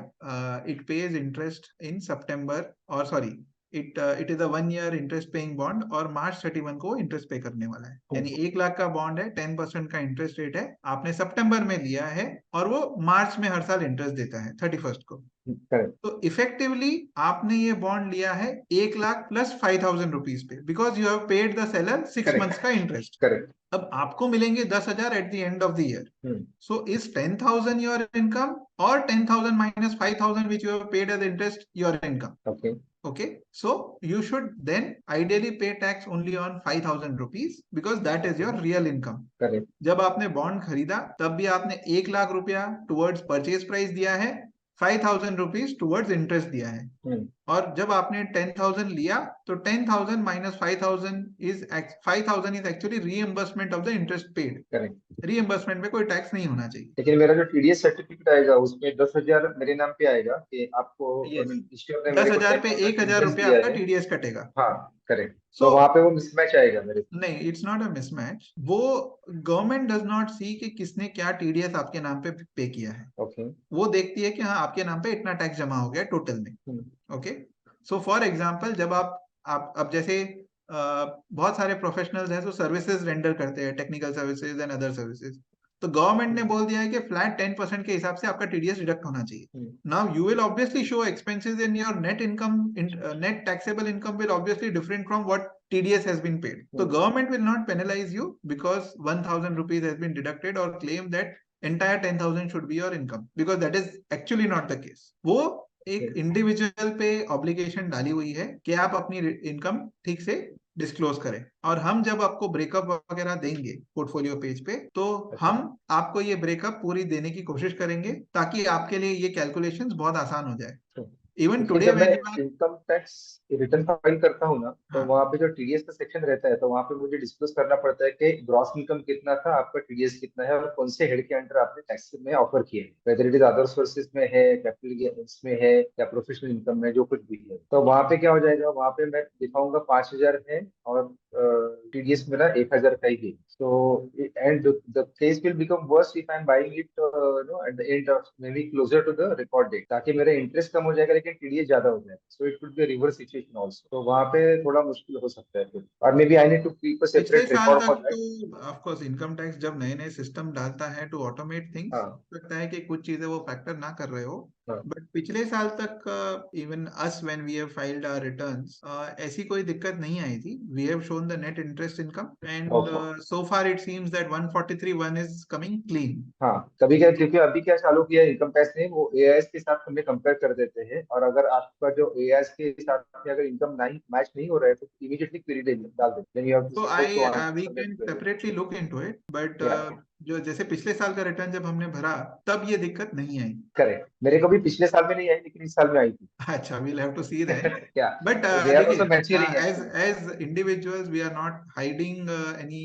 it pays interest in September, और sorry, it is a 1 year interest paying bond और March 31 को इंटरेस्ट पे करने वाला है. यानी 1 लाख का बॉन्ड है, 10% का इंटरेस्ट रेट है, आपने सितंबर में लिया है और वो मार्च में हर साल इंटरेस्ट देता है 31st को. तो इफेक्टिवली आपने ये बॉन्ड लिया है 1 लाख प्लस 5,000 रुपीज पे, because you have paid the seller 6 months का इंटरेस्ट. करेक्ट. अब आपको मिलेंगे 10,000 at the end of the year. So is 10,000 your income और 10,000 minus 5,000 which you have paid as interest your income? Okay, so you should then ideally pay tax only on 5,000 rupees because that is your real income. Correct. जब आपने bond खरीदा तब भी आपने 1 लाख रुपया towards purchase price दिया है, 5,000 rupees towards interest दिया है. और जब आपने 10,000 लिया तो 10,000 minus 5,000 is 5,000 is actually reimbursement of the interest paid. Correct. Reimbursement में कोई टैक्स नहीं होना चाहिए. लेकिन मेरा जो टीडीएस सर्टिफिकेट आएगा उसमें 10,000 मेरे नाम पे आएगा कि आपको 10,000 पे 1,000 रुपया आपका टीडीएस कटेगा. हाँ, करेक्ट. तो वहां पे वो मिसमैच आएगा मेरे. नहीं, इट्स नॉट अ मिसमैच. वो गवर्नमेंट डज नॉट सी कि किसने क्या टीडीएस आपके नाम पे पे किया है. ओके. वो देखती है कि हाँ आपके नाम पे इतना टैक्स जमा हो गया टोटल में. ओके, सो फॉर एग्जांपल जब आप अब जैसे बहुत सारे प्रोफेशनल्स हैं जो सर्विसेज रेंडर करते हैं, technical services and other services, तो गवर्नमेंट ने बोल दिया है कि फ्लैट 10% के हिसाब से आपका टीडीएस डिडक्ट होना चाहिए. Now you will obviously show expenses in your net income, net taxable income will obviously different from what TDS has been paid. So government will not penalize you because 1,000 rupees has been deducted or claim that entire 10,000 should be your income, because that is actually not the case. वो एक individual पे obligation डाली हुई है कि आप अपनी income ठीक से डिस्क्लोज करें, और हम जब आपको ब्रेकअप वगैरह देंगे पोर्टफोलियो पेज पे तो हम आपको ये ब्रेकअप पूरी देने की कोशिश करेंगे ताकि आपके लिए ये कैलकुलेशंस बहुत आसान हो जाए. इवन टुडे मैं इनकम टैक्स रिटर्न फाइल करता हूँ ना, तो वहाँ पे जो टीडीएस का सेक्शन रहता है तो वहाँ पे मुझे डिस्क्लोज करना पड़ता है कि ग्रॉस इनकम कितना था, आपका टीडीएस कितना है और कौन से हेड के अंडर आपने टैक्स में ऑफर किए हैं, whether it is other sources में है, कैपिटल गेन्स में है या प्रोफेशनल इनकम में, जो कुछ भी है. तो वहाँ पे क्या हो जाएगा, वहाँ पे मैं दिखाऊंगा 5,000 है और टीडीएस मेरा 1,000 का ही है. So and the case will become worse if I'm buying it at the end of maybe closer to the record date, ताकि मेरा इंटरेस्ट कम हो जाएगा लेकिन टीडीएस ज्यादा हो जाएगा. So it could be a reverse situation also. तो वहाँ पे थोड़ा मुश्किल हो सकता है फिर, और maybe I need to keep a separate record for that. तो ऑफ कोर्स इनकम टैक्स जब नए नए सिस्टम डालता है टू ऑटोमेट थिंग्स, लगता है कि कुछ चीजें वो फैक्टर ना कर रहे हो, बट पिछले साल तक even us when we have filed our returns ऐसी कोई दिक्कत नहीं आई थी. We have shown the net interest income and so far it seems that 143(1) is coming clean. हाँ, कभी क्या, क्योंकि अभी क्या चालू किया इनकम टैक्स ने, वो एआईएस के साथ हमें कंपेयर कर देते हैं, और अगर आपका जो एआईएस के साथ अगर इनकम नहीं मैच नहीं हो रहा है तो इमीडिएटली क्वेरी डाल देते हैं. So we can separately look into it, but जो जैसे पिछले साल का रिटर्न जब हमने भरा तब ये दिक्कत नहीं आई. करेक्ट. मेरे को भी पिछले साल में नहीं आई लेकिन इस साल में आई थी. अच्छा, we'll have to see that. Yeah. But as individuals we are not hiding any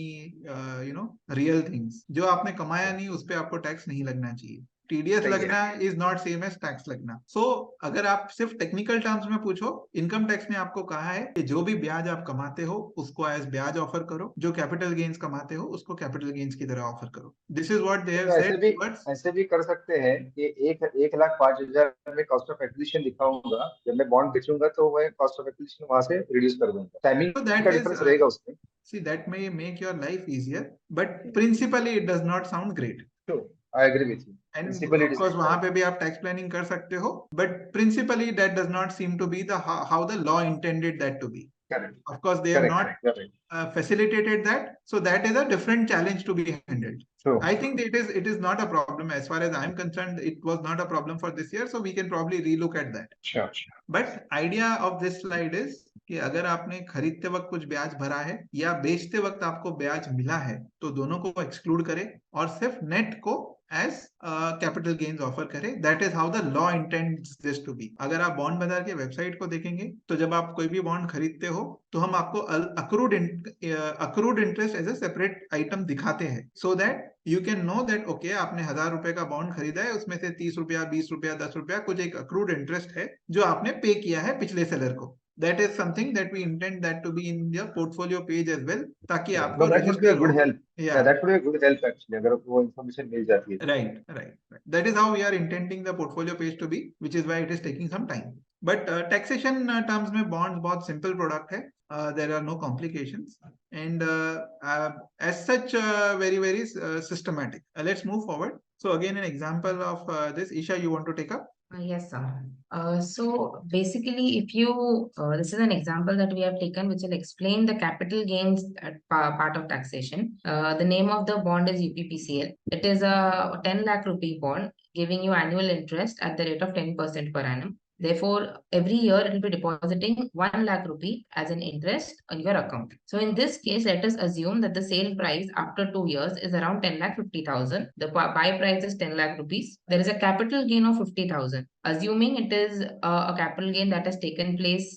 real things. जो आपने कमाया नहीं उस पे आपको टैक्स नहीं लगना चाहिए. टीडीएस लगना is not same as tax लगना. सो अगर आप सिर्फ टेक्निकल टर्म्स में पूछो, इनकम टैक्स ने आपको कहा है कि जो भी ब्याज आप कमाते हो उसको एज ब्याज ऑफर करो, जो कैपिटल गेन्स कमाते हो उसको कैपिटल गेन्स की तरह ऑफर करो. This is what they have said. ऐसे भी कर सकते हैं कि 1,05,000 में कॉस्ट ऑफ एक्विजिशन दिखाऊंगा, जब मैं बॉन्ड बेचूंगा तो मैं कॉस्ट ऑफ एक्विजिशन वहां से रिड्यूस कर दूंगा. टाइमिंग का डिफरेंस रहेगा उसमें. See, that may make your life easier, but principally it does not sound great. True. I agree with you. And Principally, it of is course, वहां required. पे भी आप टैक्स प्लानिंग कर सकते हो, but principally that does not seem to be the how the law intended that to be. Correct. Of course, they have Correct. not Correct. You're right. facilitated that, so that is a different challenge to be handled. True. I think it is not a problem as far as I'm concerned. It was not a problem for this year, so we can probably relook at that. Sure. Sure. But idea of this slide is कि अगर आपने खरीदते वक्त कुछ ब्याज भरा है या बेचते वक्त आपको ब्याज मिला है, तो दोनों को एक्सक्लूड करें और सिर्फ नेट को एज कैपिटल गेन्स ऑफर करे. That is how the law intends this to be. अगर आप बॉन्ड बाजार के वेबसाइट को देखेंगे तो जब आप कोई भी बॉन्ड खरीदते हो तो हम आपको accrued interest as a separate item दिखाते हैं, so that you can know that okay आपने 1000 रुपए का बॉन्ड खरीदा है, उसमें से 30 रुपया 20 रुपया 10 रुपया कुछ एक अक्रूड इंटरेस्ट है जो आपने पे किया है पिछले सेलर को. That is something that we intend that to be in your portfolio page as well, ताकि Yeah, आपको no, that would be a register good हो. help. Yeah, Yeah, that would be a good help actually. अगर वो information मिल जाती है. right. That is how we are intending the portfolio page to be, which is why it is taking some time. But taxation terms में bonds बहुत simple product है. There are no complications and as such very systematic. Let's move forward. So again an example of this. Isha, you want to take up? Yes, sir. So basically, if you, this is an example that we have taken, which will explain the capital gains part of taxation. The name of the bond is UPPCL. It is a 10 lakh rupee bond giving you annual interest at the rate of 10% per annum. Therefore, every year it will be depositing 1 lakh rupee as an interest on your account. So in this case, let us assume that the sale price after 2 years is around 10,50,000. The buy price is 10 lakh rupees. There is a capital gain of 50,000. Assuming it is a capital gain that has taken place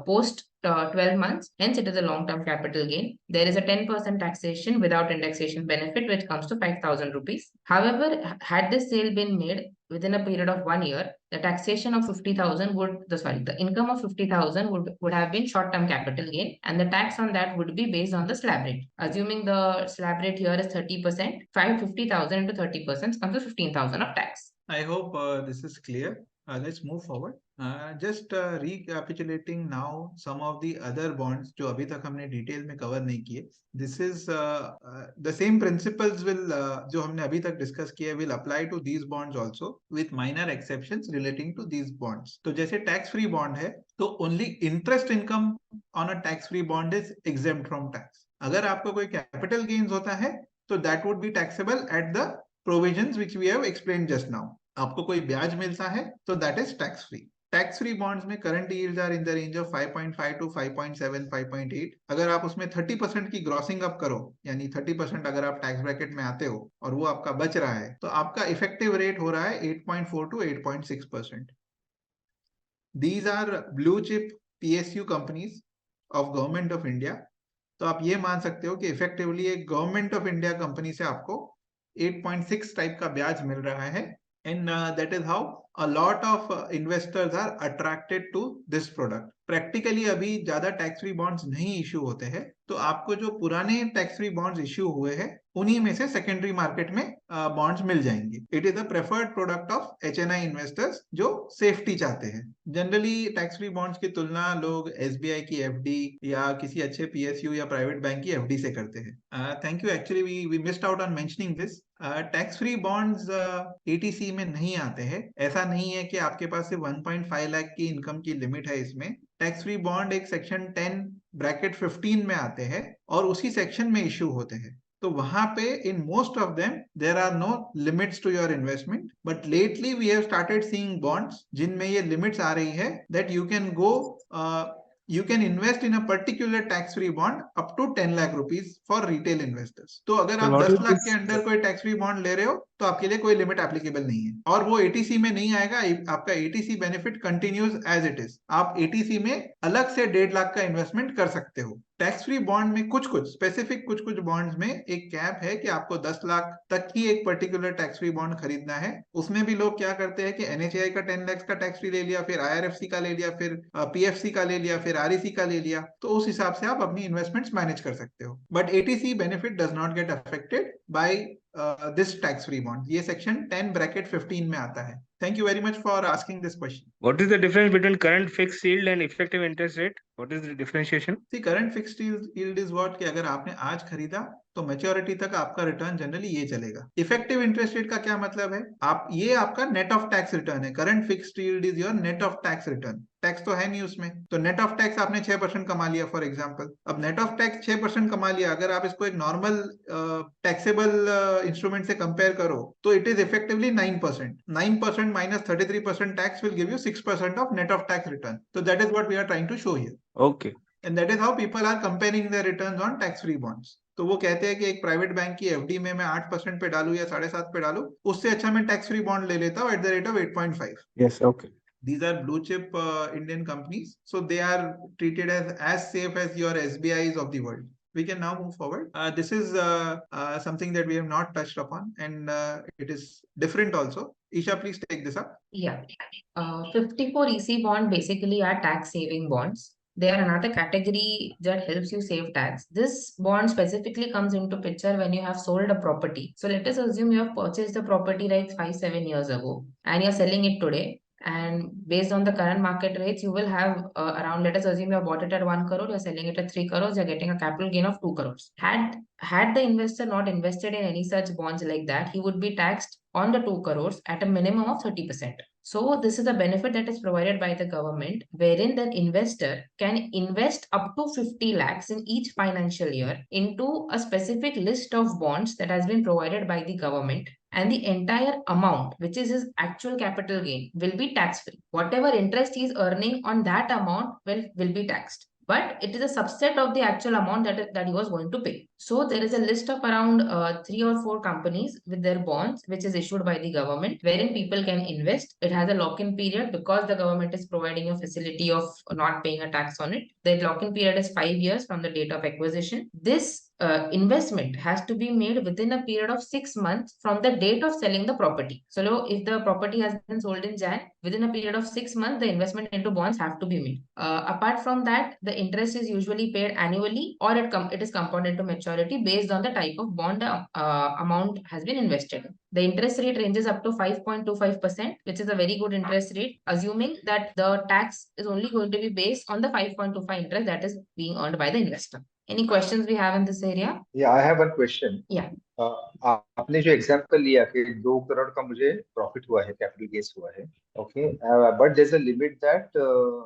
post 12 months, hence it is a long-term capital gain. There is a 10% taxation without indexation benefit, which comes to 5,000 rupees. However, had this sale been made within a period of 1 year, the taxation of 50,000 the income of 50,000 would have been short-term capital gain, and the tax on that would be based on the slab rate. Assuming the slab rate here is 30%, 50,000 into 30% comes to 15,000 of tax. I hope this is clear. Let's move forward. Just recapitulating now some of the other bonds जो अभी तक हमने detail में cover नहीं किए. This is the same principles will जो हमने अभी तक डिस्कस किए will apply to these bonds also with minor exceptions relating to these bonds. तो जैसे tax free bond है तो only interest income on a tax free bond is exempt from tax. अगर आपको कोई capital gains होता है तो that would be taxable at the provisions which we have explained just now. आपको कोई ब्याज मिलता है तो that is tax free. Tax free bonds में current yields are in the range of 5.5 to 5.7, 5.8. अगर आप उसमें 30% की ग्रॉसिंग अप करो, यानी 30% अगर आप टैक्स ब्रैकेट में आते हो और वो आपका बच रहा है, तो आपका इफेक्टिव रेट हो रहा है 8.4 to 8.6%. These are blue chip PSU companies of government of India. तो आप ये मान सकते हो कि इफेक्टिवली एक गवर्नमेंट ऑफ इंडिया कंपनी से आपको 8.6 टाइप का ब्याज मिल रहा है. And that is how a lot of investors are attracted to this product. Practically अभी ज्यादा टैक्स फ्री बॉन्ड्स नहीं इश्यू होते हैं, तो आपको जो पुराने टैक्स फ्री बॉन्ड्स इश्यू हुए हैं उन्हीं में से सेकेंडरी मार्केट में बॉन्ड्स मिल जाएंगे. It is a preferred product of HNI investors जो सेफ्टी चाहते हैं. जनरली टैक्स फ्री बॉन्ड्स की तुलना लोग SBI की FD या किसी अच्छे PSU या प्राइवेट बैंक की FD से करते हैं. Thank you. Actually we missed out on mentioning this. Tax free bonds ATC में नहीं आते हैं. ऐसा नहीं है कि आपके पास सिर्फ 1.5 लाख की इनकम की लिमिट है. इसमें टैक्स फ्री बॉन्ड एक सेक्शन 10 ब्रैकेट 15 में आते हैं और उसी सेक्शन में इश्यू होते हैं. तो वहां पे in most of them there are no limits to your investment. But lately we have started seeing bonds जिनमें ये लिमिट्स आ रही है that you can go you can invest in a particular tax free bond up to 10 lakh rupees for retail investors. तो अगर आप 10 लाख के अंडर कोई टैक्स फ्री बॉन्ड ले रहे हो तो आपके लिए कोई लिमिट एप्लीकेबल नहीं है और वो ATC में नहीं आएगा. आपका ATC benefit continues as it is. आप ATC में अलग से 1.5 लाख का इन्वेस्टमेंट कर सकते हो. टैक्स फ्री बॉन्ड में कुछ स्पेसिफिक कुछ बॉन्ड्स में एक कैप है कि आपको 10 लाख तक ही एक पर्टिकुलर टैक्स फ्री बॉन्ड खरीदना है. उसमें भी लोग क्या करते हैं कि NHAI का 10 लाख का टैक्स फ्री ले लिया, फिर IRFC का ले लिया, फिर PFC का ले लिया, फिर REC का ले लिया. तो उस हिसाब से आप अपनी इन्वेस्टमेंट्स मैनेज कर सकते हो. But ATC benefit does not get affected by this tax free bond. ये section 10 bracket 15 में आता है. Thank you very much for asking this question. What is the difference between current fixed yield and effective interest rate What is the differentiation? See current fixed yield is what कि अगर आपने आज खरीदा तो maturity तक आपका return generally ये चलेगा। इफेक्टिव इंटरेस्ट रेट का क्या मतलब है, आप ये आपका नेट ऑफ टैक्स रिटर्न है। Current fixed yield is your net of tax return, tax तो है नहीं उसमें, तो नेट ऑफ टैक्स आपने 6% कमा लिया फॉर एग्जांपल। अब नेट ऑफ टैक्स 6% कमा लिया, अगर आप इसको एक नॉर्मल टैक्सेबल इंस्ट्रूमेंट से कंपेयर करो तो it is effectively 9%। 9% minus 33% tax will give you 6% of net of tax return. तो that is what we are trying to show here. Okay. And that is how people are comparing their returns on tax free bonds. तो वो कहते हैं कि एक private bank की FD में मैं 8% पे डालूं या 7.5 पे डालूं, उससे अच्छा मैं टैक्स फ्री बॉन्ड ले लेता हूं eight the rate of 8.5। Yes. Okay. These are blue chip Indian companies, so they are treated as safe as your SBIs of the world. We can now move forward. This is something that we have not touched upon, and it is different also. Isha, please take this up. Yeah. 54 EC bond basically are tax saving bonds. They are another category that helps you save tax. This bond specifically comes into picture when you have sold a property. So let us assume you have purchased the property like 5-7 years ago and you're selling it today. And based on the current market rates, you will have around, let us assume you have bought it at 1 crore, you're selling it at 3 crores, you're getting a capital gain of 2 crores. Had the investor not invested in any such bonds like that, he would be taxed on the 2 crores at a minimum of 30%. So this is a benefit that is provided by the government, wherein the investor can invest up to 50 lakhs in each financial year into a specific list of bonds that has been provided by the government. And the entire amount, which is his actual capital gain, will be tax free. Whatever interest he is earning on that amount will be taxed. But it is a subset of the actual amount that he was going to pay. So there is a list of around 3 or 4 companies with their bonds, which is issued by the government, wherein people can invest. It has a lock-in period because the government is providing a facility of not paying a tax on it. The lock-in period is 5 years from the date of acquisition. This investment has to be made within a period of 6 months from the date of selling the property. So if the property has been sold in Jan, within a period of 6 months, the investment into bonds have to be made. Apart from that, the interest is usually paid annually, or it is compounded to maturity based on the type of bond amount has been invested in. The interest rate ranges up to 5.25%, which is a very good interest rate, assuming that the tax is only going to be based on the 5.25 interest that is being earned by the investor. Any questions we have in this area? Yeah, I have one question. Yeah. आपने जो example लिया कि 2 करोड़ का मुझे profit हुआ है, capital gains हुआ है, okay, but there is a limit that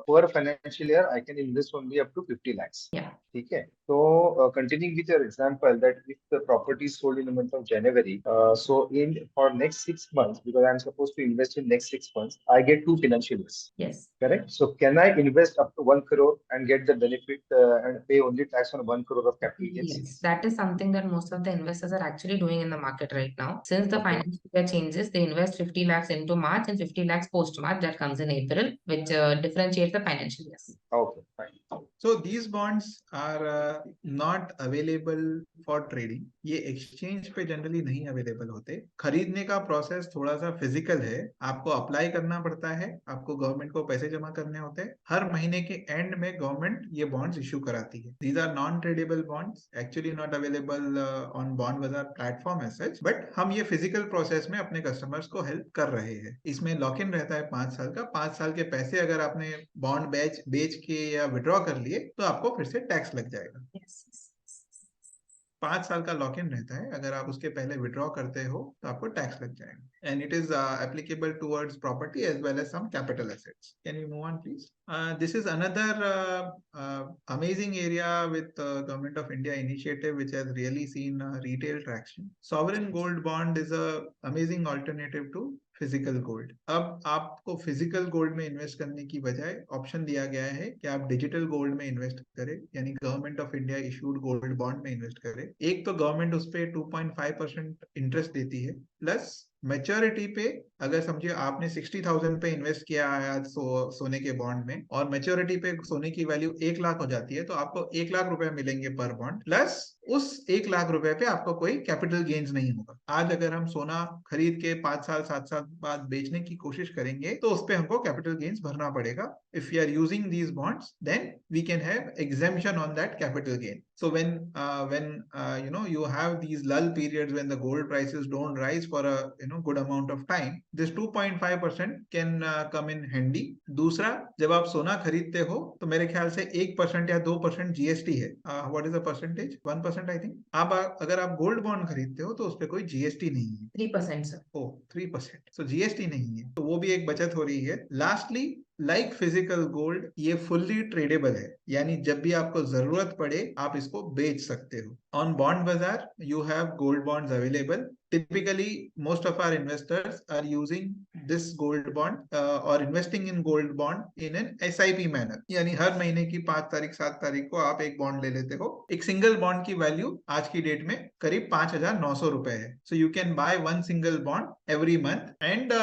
for financial year I can invest only up to 50 lakhs. ठीक है, तो continuing with your example that if the property is sold in the month of January, so in for next 6 months, because I am supposed to invest in next 6 months, I get 2 financial years. Yes. Correct. So can I invest up to 1 crore and get the benefit and pay only tax on 1 crore of capital gains? Yes, that is something that most of the investors are actually doing in the market right now. Since the financial year changes, they invest 50 lakhs into March and 50 lakhs post-March, that comes in April, which differentiates the financial years. Okay, fine. So these bonds are not available for trading. ये exchange पे generally नहीं available होते। खरीदने का process थोड़ा सा physical है, आपको apply करना पड़ता है, आपको government को पैसे जमा करने होते हैं, हर महीने के end में government ये bonds issue कराती है। These are non-tradable bonds, actually not available on Bond Bazaar platform as such, but हम ये physical process में अपने customers को help कर रहे हैं। इसमें lock-in रहता है 5 साल का, 5 साल के पैसे अगर आपने bond बेच के या withdraw कर लिए तो आपको फिर से टैक्स लग जाएगा। Yes. 5 साल का लॉक इन रहता है, अगर आप उसके पहले विड्रॉ करते हो तो आपको टैक्स लग जाएगा। And it is applicable towards property as well as some capital assets. Can you move on please? This is another amazing area with Government of India initiative which has really seen retail traction. Sovereign gold bond is a amazing alternative to physical gold. अब आपको physical gold में invest करने की बजाय option दिया गया है कि आप डिजिटल गोल्ड में इन्वेस्ट करें, यानी government of India issued gold bond में इन्वेस्ट करें। एक तो गवर्नमेंट उस पे 2.5% इंटरेस्ट देती है, प्लस मैच्योरिटी पे अगर समझिए आपने 60,000 पे इन्वेस्ट किया है सोने के बॉन्ड में, और मैच्योरिटी पे सोने की वैल्यू 1 लाख हो जाती है, तो आपको 1 लाख रुपए मिलेंगे पर बॉन्ड, प्लस उस 1 लाख रुपए पे आपको कोई कैपिटल गेन्स नहीं होगा। आज अगर हम सोना खरीद के 5 साल 7 साल बाद बेचने की कोशिश करेंगे तो उस पे हमको कैपिटल गेन्स भरना पड़ेगा। If you are using these bonds then we can have exemption on that capital gain. So when you have these lull periods when the gold prices don't rise for a good amount of time, this 2.5% can come in handy. दूसरा, जब आप सोना खरीदते हो तो मेरे ख्याल से 1% या 2% GST है. What is the percentage? 1% I think. अगर आप गोल्ड बॉन्ड खरीदते हो तो उस पर कोई GST नहीं है. 3%, sir. 3%. So GST नहीं है, तो वो भी एक बचत हो रही है. Lastly, लाइक फिजिकल गोल्ड, ये फुल्ली ट्रेडेबल है, यानी जब भी आपको जरूरत पड़े आप इसको बेच सकते हो. ऑन बॉन्ड बाजार you have gold bonds available. Typically, most of our investors are using this gold bond or investing in gold bond in an SIP manner. यानी हर महीने की 5 तारीख 7 तारीख को आप एक बॉन्ड ले लेते हो. एक सिंगल बॉन्ड की वैल्यू आज की डेट में करीब 5,900 रुपए है. So you can buy one single bond every month and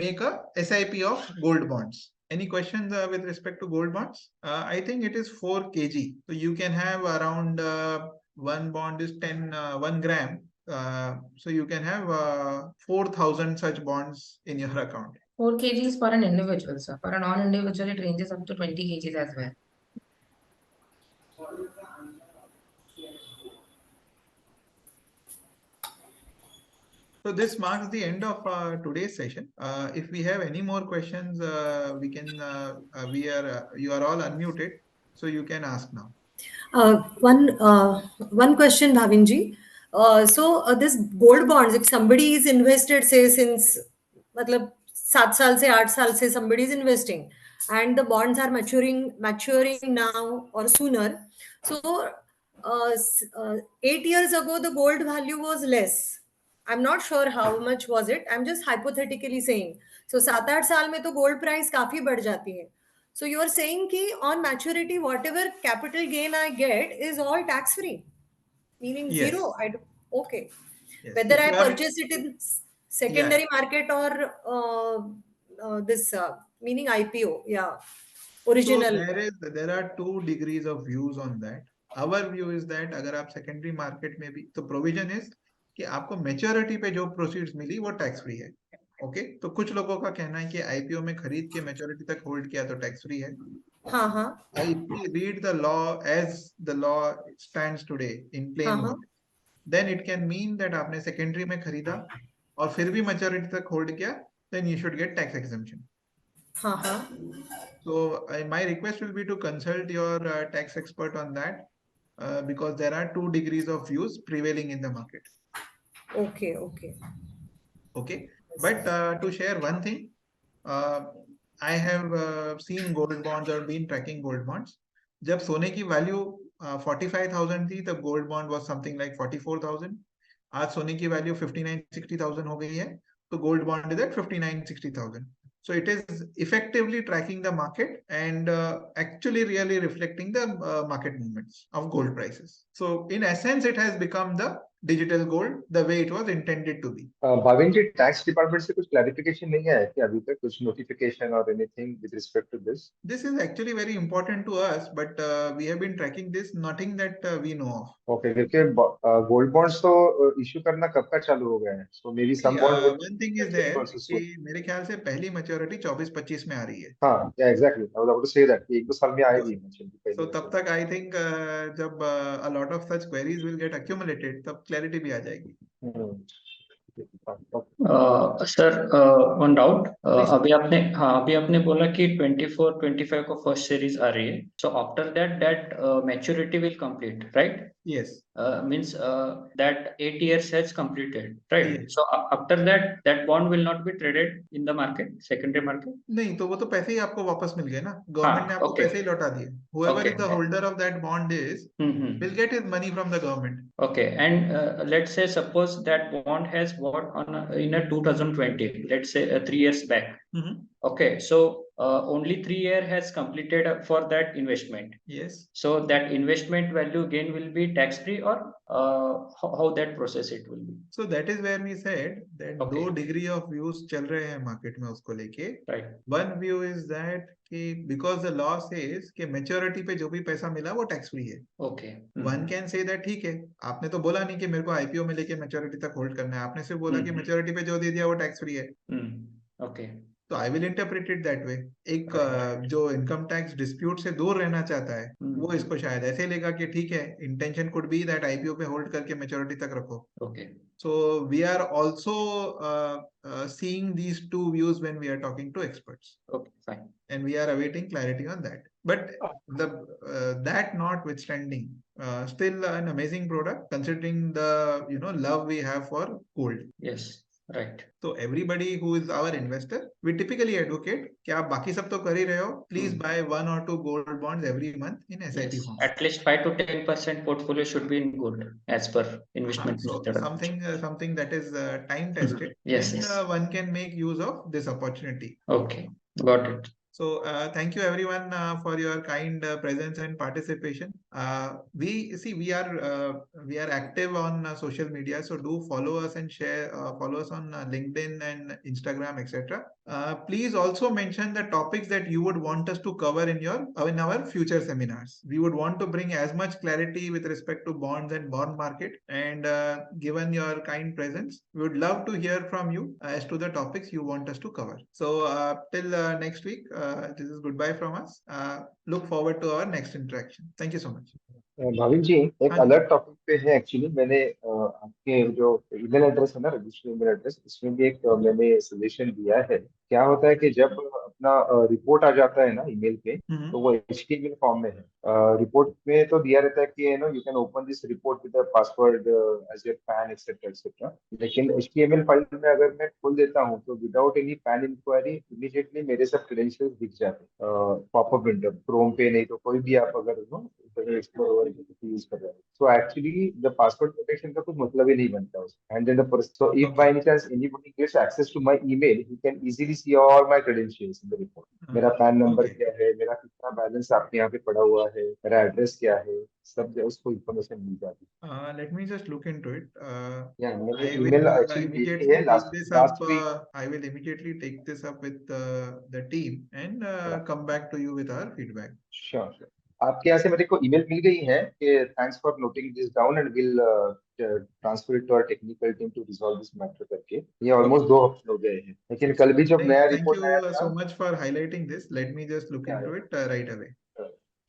make a SIP of gold bonds. Any questions with respect to gold bonds? I think it is 4 kg. So you can have around one bond is 1 gram. So you can have 4,000 such bonds in your account. 4 kgs for an individual, sir. For a non-individual, it ranges up to 20 kgs as well. So this marks the end of today's session. If we have any more questions, we can. You are all unmuted, so you can ask now. One question, Bhavinji. This gold bonds, if somebody is invested, say since, मतलब 7 साल से 8 साल से somebody is investing, and the bonds are maturing now or sooner. So 8 years ago the gold value was less. I'm not sure how much was it. I'm just hypothetically saying. So 7-8 साल में तो gold price काफी बढ़ जाती है. So you are saying कि on maturity, whatever capital gain I get is all tax free, meaning Yes. zero. Okay. Yes. Whether If I you are- purchase it in secondary market or this meaning IPO, yeah, original. So there are 2 degrees of views on that. Our view is that अगर आप secondary market में भी, तो provision is कि आपको maturity पे जो proceeds मिली वो tax free है. ओके, तो कुछ लोगों का कहना है कि आईपीओ में खरीद के मैच्योरिटी तक होल्ड किया तो टैक्स फ्री है. हाँ हाँ. If we read the law as the law stands today in plain words, then it can mean that आपने सेकेंडरी में खरीदा और फिर भी मैच्योरिटी तक होल्ड किया, then you should get tax exemption. हाँ हाँ. So my request will be to consult your tax expert on that because there are 2 degrees of views prevailing in the market. Okay. Okay, but to share one thing, I have seen gold bonds or been tracking gold bonds. जब सोने की value 45,000 थी तब gold bond was something like 44,000. आज सोने की value 59,60,000 हो गई है, तो gold bond is at 59,60,000. So it is effectively tracking the market and actually really reflecting the market movements of gold prices. So in essence, it has become the digital gold the way it was intended to be. Bhavin ji, tax department से कुछ clarification नहीं आया कि अभी तक कुछ notification और anything with respect to this? This is actually very important to us, but we have been tracking this, nothing that we know of. Okay, क्योंकि गोल्ड बॉन्ड्स तो इशू करना कब का चालू हो गया है? So maybe some bond One thing is there कि मेरे ख्याल से पहली मैच्योरिटी 24-25 में आ रही है. हाँ, yeah exactly, I was about to say that कि 1-2 साल में आएगी मैच्योरिटी. So तब तक आई थिंक जब a lot of such queries will get accumulated, तब क्लैरिटी भी आ जाएगी. सर वन डाउट, अभी आपने बोला कि 24-25 को फर्स्ट सीरीज आ रही है, so after that maturity will complete, right? Yes. Means that 8 years has completed, right? Yes. So after that bond will not be traded in the market, secondary market? नहीं, तो वो तो पैसे ही आपको वापस मिल गए ना, गवर्नमेंट ने आपको पैसे ही लौटा दिए. Whoever is the holder of that bond is will get his money from the government. Okay, and let's say suppose that bond has bought in a 2020, let's say 3 years back. Okay, so only 3 years has completed for that investment. Yes. So that investment value gain will be tax free, or how that process it will be? So that is where we said that Okay. 2 degree of views चल रहे हैं market में उसको लेके. Right. One view is that कि because the law says कि maturity पे जो भी पैसा मिला वो टैक्स फ्री है. Okay. One can say that ठीक है, आपने तो बोला नहीं कि मेरे को आईपीओ में लेके मैच्योरिटी तक होल्ड करना है, आपने सिर्फ बोला कि मैच्योरिटी पे जो दे दिया वो टैक्स फ्री है. Okay. तो I will interpret it that way. एक जो इनकम टैक्स डिस्प्यूट से दूर रहना चाहता है वो इसको शायद ऐसे लेगा कि ठीक है, intention could be that IPO पे होल्ड करके मैच्योरिटी तक रखो। Okay. So we are also seeing these two views when we are talking to experts, Okay, fine. and we are awaiting clarity on that. But the that notwithstanding, still an amazing product considering the love we have for gold. Yes, right. So everybody who is our investor, we typically advocate कि आप बाकी सब तो कर ही रहे हो, please buy 1 or 2 gold bonds every month in SIP Yes, form. at least 5 to 10% portfolio should be in gold as per investment So methodology. something that is time tested, Yes, then yes. one can make use of this opportunity. Okay, got it. So thank you everyone for your kind presence and participation. We are active on social media, so do follow us and share. Follow us on LinkedIn and Instagram, etc. Please also mention the topics that you would want us to cover in our future seminars. We would want to bring as much clarity with respect to bonds and bond market. And given your kind presence, we would love to hear from you as to the topics you want us to cover. So till next week, this is goodbye from us. Look forward to our next interaction. Thank you so much. Bhavik जी, एक हाँ जी। अलग topic पे है actually. मैंने आपके जो email address है ना, रजिस्टर्ड ईमेल एड्रेस, इसमें भी एक मैंने सजेशन दिया है। क्या होता है कि जब अपना रिपोर्ट आ जाता है ना ईमेल पे, तो वो HTML फॉर्म में है। रिपोर्ट में तो दिया रहता है कि you can open this report with password as your PAN etcetera etcetera, लेकिन HTML फाइल में अगर मैं खोल देता हूँ तो without any PAN inquiry immediately मेरे सब क्रेडेंशियल्स दिख जाते हैं पॉपअप विंडो, क्रोम पे नहीं तो कोई भी आप अगर एक्सप्लोरर यूज कर रहे हैं। So actually the password protection का कुछ मतलब ही नहीं बनता उसका। And then the so if by any chance anybody gets access to my email, he can easily see all my credentials in the report. मेरा पैन नंबर क्या है, मेरा कितना बैलेंस आपके यहाँ पे पड़ा हुआ है, मेरा एड्रेस क्या है, सब उसको इंफॉर्मेशन मिल जाती है। Let me just look into it. मैंने I ईमेल will एक्चुअली भेजी immediately है take this up. Last week. I will immediately take this up with the team and come back to you with our feedback. Sure. आपके यहाँ से मेरे को email मिल गई है कि thanks for noting this down and will transfer it to our technical team to resolve this matter करके। ये ऑलमोस्ट 2 हफ्ते हो गए हैं, लेकिन कल भी जब नया Thank रिपोर्ट आया you था। so much for highlighting this. Let me just look into it right away.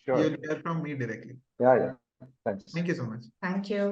Sure. You'll hear from me directly. या thanks. Thank you so much. Thank you.